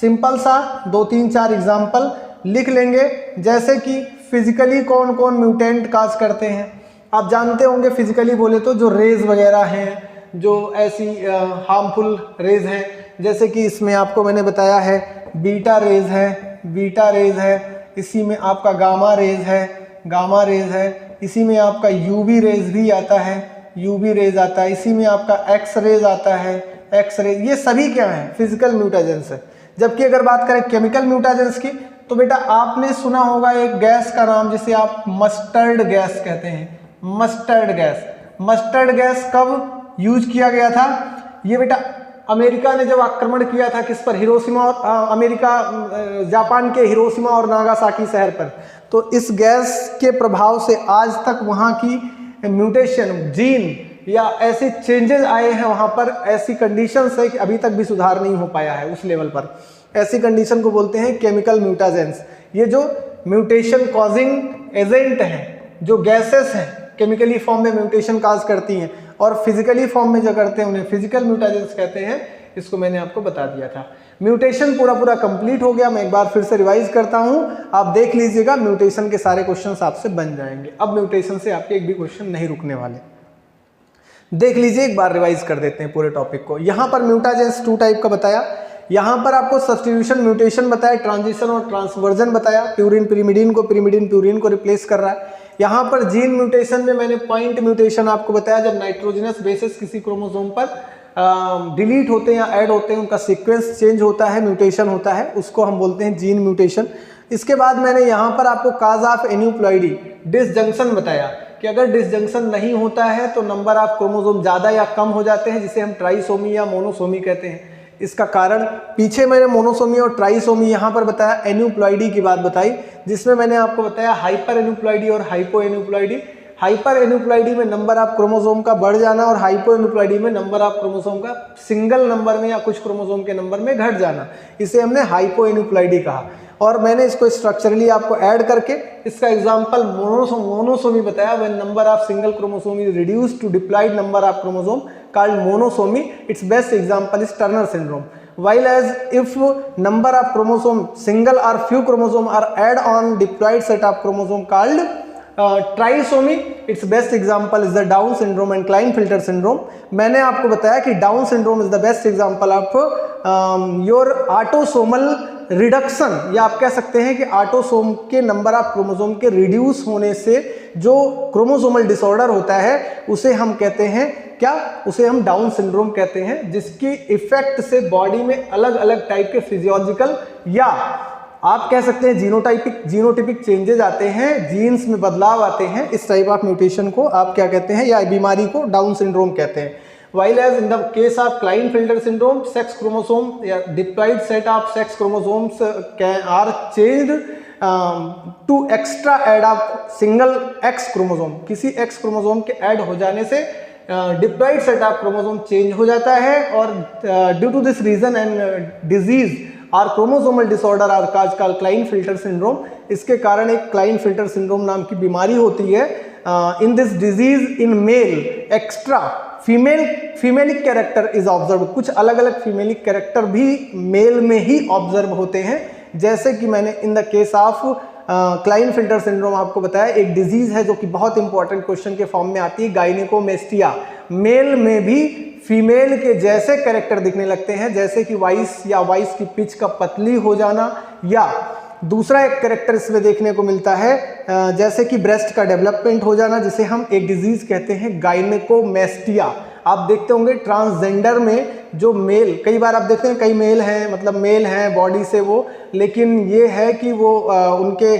सिंपल सा 2-3-4 एग्जाम्पल लिख लेंगे। जैसे कि फिजिकली कौन कौन म्यूटेंट काज करते हैं, आप जानते होंगे। फिजिकली बोले तो जो रेज वगैरह हैं, जो ऐसी हार्मफुल रेज हैं, जैसे कि इसमें आपको मैंने बताया है बीटा रेज है, इसी में आपका गामा रेज है, इसी में आपका यूवी रेज भी आता है, इसी में आपका एक्स रेज आता है, ये सभी क्या है, फिजिकल म्यूटाजेंस है। जबकि अगर बात करें केमिकल म्यूटाजेंस की, तो बेटा आपने सुना होगा एक गैस का नाम जिसे आप मस्टर्ड गैस कहते हैं। मस्टर्ड गैस कब यूज किया गया था, ये बेटा अमेरिका ने जब आक्रमण किया था किस पर, हिरोशिमा और जापान के हिरोशिमा और नागासाकी शहर पर, तो इस गैस के प्रभाव से आज तक वहाँ की म्यूटेशन, जीन या ऐसे चेंजेस आए हैं वहाँ पर। ऐसी कंडीशंस है कि अभी तक भी सुधार नहीं हो पाया है उस लेवल पर। ऐसी कंडीशन को बोलते हैं केमिकल म्यूटाजेंस। ये जो म्यूटेशन कॉजिंग एजेंट हैं, जो गैसेस हैं, केमिकली फॉर्म में म्यूटेशन काज करती हैं, और फिजिकली फॉर्म में जो करते हैं उन्हें फिजिकल म्यूटाजेंस कहते हैं। इसको मैंने आपको बता दिया था। म्यूटेशन पूरा कंप्लीट हो गया। मैं एक बार फिर से रिवाइज करता हूं, आप देख लीजिएगा, म्यूटेशन के सारे क्वेश्चंस आपसे बन जाएंगे। अब म्यूटेशन से आपके एक भी क्वेश्चन नहीं रुकने वाले। देख लीजिए, एक बार रिवाइज कर देते हैं पूरे टॉपिक को। यहां पर म्यूटाजेंस 2 टाइप का बताया, यहां पर आपको सब्स्टिट्यूशन म्यूटेशन बताया, ट्रांजिशन और ट्रांसवर्जन बताया। प्यूरिन पिरिमिडीन को, पिरिमिडीन प्यूरिन को रिप्लेस कर रहा है। यहाँ पर जीन म्यूटेशन में मैंने पॉइंट म्यूटेशन आपको बताया, जब नाइट्रोजनस बेसिस किसी क्रोमोसोम पर डिलीट होते हैं या ऐड होते हैं, उनका सीक्वेंस चेंज होता है, म्यूटेशन होता है, उसको हम बोलते हैं जीन म्यूटेशन। इसके बाद मैंने यहाँ पर आपको काज ऑफ एन्यूप्लॉइडी, डिसजंक्शन बताया कि अगर डिसजंक्शन नहीं होता है तो नंबर ऑफ क्रोमोसोम ज़्यादा या कम हो जाते हैं, जिसे हम ट्राइसोमी या मोनोसोमी कहते हैं। इसका कारण पीछे मैंने मोनोसोमी और ट्राइसोमी यहाँ पर बताया, एन्यूप्लॉइडी की बात बताई, जिसमें मैंने आपको बताया हाइपर एन्यूप्लॉइडी और हाइपो एन्यूप्लॉइडी। हाइपर एन्यूप्लॉइडी में नंबर ऑफ क्रोमोसोम का बढ़ जाना और हाइपो एन्यूप्लॉइडी में नंबर ऑफ क्रोमोसोम का सिंगल नंबर में या कुछ क्रोमोसोम के नंबर में घट जाना, इसे हमने हाइपो एन्यूप्लॉइडी कहा। और मैंने इसको स्ट्रक्चरली आपको ऐड करके इसका एग्जांपल मोनोसोमी बताया, when number of single chromosome is reduced to diploid number of chromosome called monosomy, it's best example is Turner syndrome. While as if number of chromosome single or few chromosome are add on diploid set of chromosome called trisomy, its best example is the Down syndrome and Klinefelter syndrome। मैंने आपको बताया कि Down syndrome is the best example of your autosomal reduction, या आप कह सकते हैं कि ऑटोसोम के नंबर ऑफ क्रोमोसोम के रिड्यूस होने से जो क्रोमोसोमल डिसऑर्डर होता है उसे हम कहते हैं क्या, उसे हम डाउन सिंड्रोम कहते हैं, जिसकी इफेक्ट से बॉडी में अलग अलग टाइप के फिजियोलॉजिकल या आप कह सकते हैं जीनोटिपिक चेंजेस आते हैं, जीन्स में बदलाव आते हैं। इस टाइप ऑफ म्यूटेशन को आप क्या कहते हैं, या बीमारी को डाउन सिंड्रोम कहते हैं। While as in the case of Klinefelter syndrome, sex chromosome या diploid set of sex chromosomes are changed to extra add of single X chromosome। किसी X chromosome के ऐड हो जाने से diploid set of chromosome change हो जाता है, और due to this reason and disease और chromosomal disorder are called Klinefelter syndrome। इसके कारण एक Klinefelter syndrome नाम की बीमारी होती है। In this disease in male extra femalic character is observe, कुछ अलग अलग फीमेलिक कैरेक्टर भी मेल में ही ऑब्जर्व होते हैं, जैसे कि मैंने in the case of Klinefelter syndrome आपको बताया। एक डिजीज है जो कि बहुत इंपॉर्टेंट क्वेश्चन के फॉर्म में आती है, गायनेकोमेस्टिया। मेल में भी फीमेल के जैसे कैरेक्टर दिखने लगते हैं, जैसे कि वॉइस या वॉइस की पिच का पतली हो जाना, या दूसरा एक कैरेक्टर इसमें देखने को मिलता है जैसे कि ब्रेस्ट का डेवलपमेंट हो जाना, जिसे हम एक डिजीज कहते हैं गायनेकोमेस्टिया। आप देखते होंगे ट्रांसजेंडर में जो मेल, कई बार आप देखते हैं कई मेल हैं, मतलब मेल हैं बॉडी से वो, लेकिन ये है कि वो उनके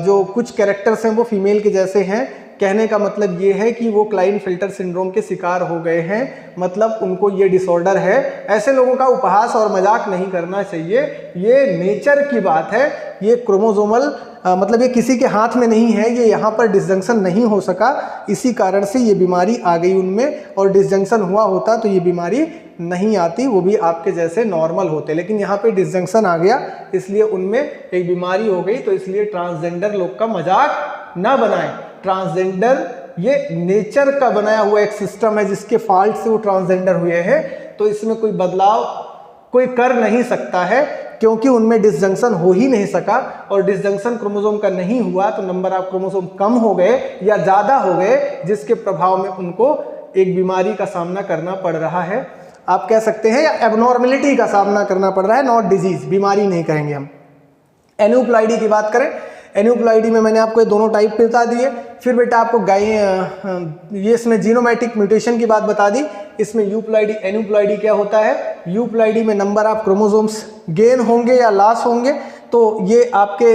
जो कुछ कैरेक्टर्स हैं वो फीमेल के जैसे हैं। कहने का मतलब ये है कि वो क्लाइनफिल्टर सिंड्रोम के शिकार हो गए हैं, मतलब उनको ये डिसऑर्डर है। ऐसे लोगों का उपहास और मजाक नहीं करना चाहिए, ये नेचर की बात है। ये क्रोमोसोमल मतलब ये किसी के हाथ में नहीं है, ये यहाँ पर डिसजंक्शन नहीं हो सका, इसी कारण से ये बीमारी आ गई उनमें, और डिसजंक्शन हुआ होता तो ये बीमारी नहीं आती, वो भी आपके जैसे नॉर्मल होते, लेकिन यहाँ पे डिसजंक्शन आ गया इसलिए उनमें एक बीमारी हो गई। तो इसलिए ट्रांसजेंडर लोग का मजाक ना बनाएं। ट्रांसजेंडर ये नेचर का बनाया हुआ एक सिस्टम है, जिसके फॉल्ट से वो ट्रांसजेंडर हुए हैं, तो इसमें कोई बदलाव कोई कर नहीं सकता है, क्योंकि उनमें डिसजंक्शन हो ही नहीं सका, और डिसजंक्शन क्रोमोसोम का नहीं हुआ तो नंबर ऑफ क्रोमोसोम कम हो गए या ज़्यादा हो गए, जिसके प्रभाव में उनको एक बीमारी का सामना करना पड़ रहा है, आप कह सकते हैं, या एबनॉर्मेलिटी का सामना करना पड़ रहा है, नॉट डिजीज, बीमारी नहीं कहेंगे हम। एन्यूप्लॉइडी की बात करें, एन्यूप्लॉइडी में मैंने आपको ये दोनों टाइप बता दिए। फिर बेटा आपको ये इसमें जीनोमैटिक म्यूटेशन की बात बता दी। इसमें यूप्लॉइडी एन्यूप्लॉइडी क्या होता है, यूप्लॉइडी में नंबर ऑफ क्रोमोसोम्स गेन होंगे या लॉस होंगे, तो ये आपके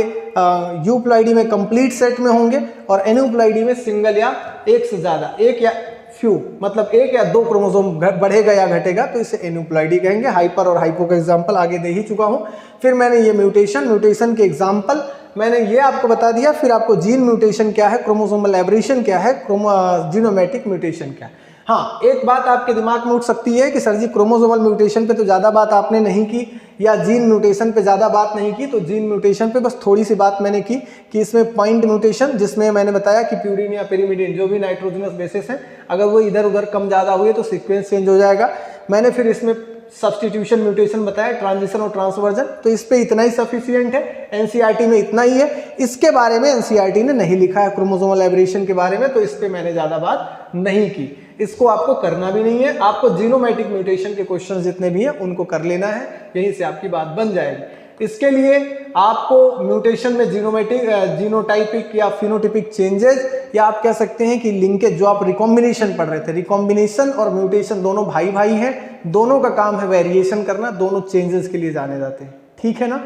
यूप्लॉइडी में कंप्लीट सेट में होंगे, और एन्यूप्लॉइडी में सिंगल या एक से ज़्यादा, एक या फ्यू, मतलब एक या दो क्रोमोसोम बढ़ेगा या घटेगा, तो इसे एन्यूप्लॉइडी कहेंगे। हाइपर और हाइपो का एग्जाम्पल आगे दे ही चुका हूँ। फिर मैंने ये म्यूटेशन के एग्जाम्पल मैंने ये आपको बता दिया। फिर आपको जीन म्यूटेशन क्या है, क्रोमोसोमल एब्रेशन क्या है, जीनोमैटिक म्यूटेशन क्या है। हाँ, एक बात आपके दिमाग में उठ सकती है कि सर जी क्रोमोसोमल म्यूटेशन पे तो ज़्यादा बात आपने नहीं की, या जीन म्यूटेशन पे ज़्यादा बात नहीं की। तो जीन म्यूटेशन पे बस थोड़ी सी बात मैंने की कि इसमें पॉइंट म्यूटेशन, जिसमें मैंने बताया कि प्यूरिन या पेरीमिडिन जो भी नाइट्रोजनस बेसिस हैं, अगर वो इधर उधर कम ज़्यादा हुए तो सीक्वेंस चेंज हो जाएगा। मैंने फिर इसमें सब्स्टिट्यूशन म्यूटेशन बताया, ट्रांजिशन और ट्रांसवर्जन, तो इस पे इतना ही सफिशिएंट है। एनसीईआरटी में इतना ही है, इसके बारे में एनसीईआरटी ने नहीं लिखा है क्रोमोसोमल एब्रेशन के बारे में, तो इस पे मैंने ज़्यादा बात नहीं की। इसको आपको करना भी नहीं है, आपको जीनोमैटिक म्यूटेशन के क्वेश्चन जितने भी हैं उनको कर लेना है, यहीं से आपकी बात बन जाएगी। इसके लिए आपको म्यूटेशन में जीनोटाइपिक या फिनोटिपिक चेंजेस, या आप कह सकते हैं कि लिंकेज, जो आप रिकॉम्बिनेशन पढ़ रहे थे, रिकॉम्बिनेशन और म्यूटेशन दोनों भाई भाई हैं, दोनों का काम है वेरिएशन करना, दोनों चेंजेस के लिए जाने जाते हैं, ठीक है ना।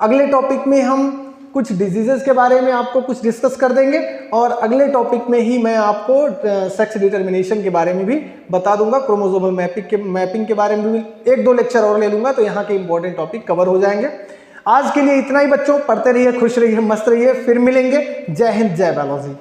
अगले टॉपिक में हम कुछ डिजीजेस के बारे में आपको कुछ डिस्कस कर देंगे, और अगले टॉपिक में ही मैं आपको सेक्स डिटर्मिनेशन के बारे में भी बता दूंगा, क्रोमोसोमल मैपिंग के बारे में भी एक दो लेक्चर और ले लूंगा, तो यहाँ के इंपॉर्टेंट टॉपिक कवर हो जाएंगे। आज के लिए इतना ही बच्चों, पढ़ते रहिए, खुश रहिए, मस्त रहिए, फिर मिलेंगे। जय हिंद, जय बायोलॉजी।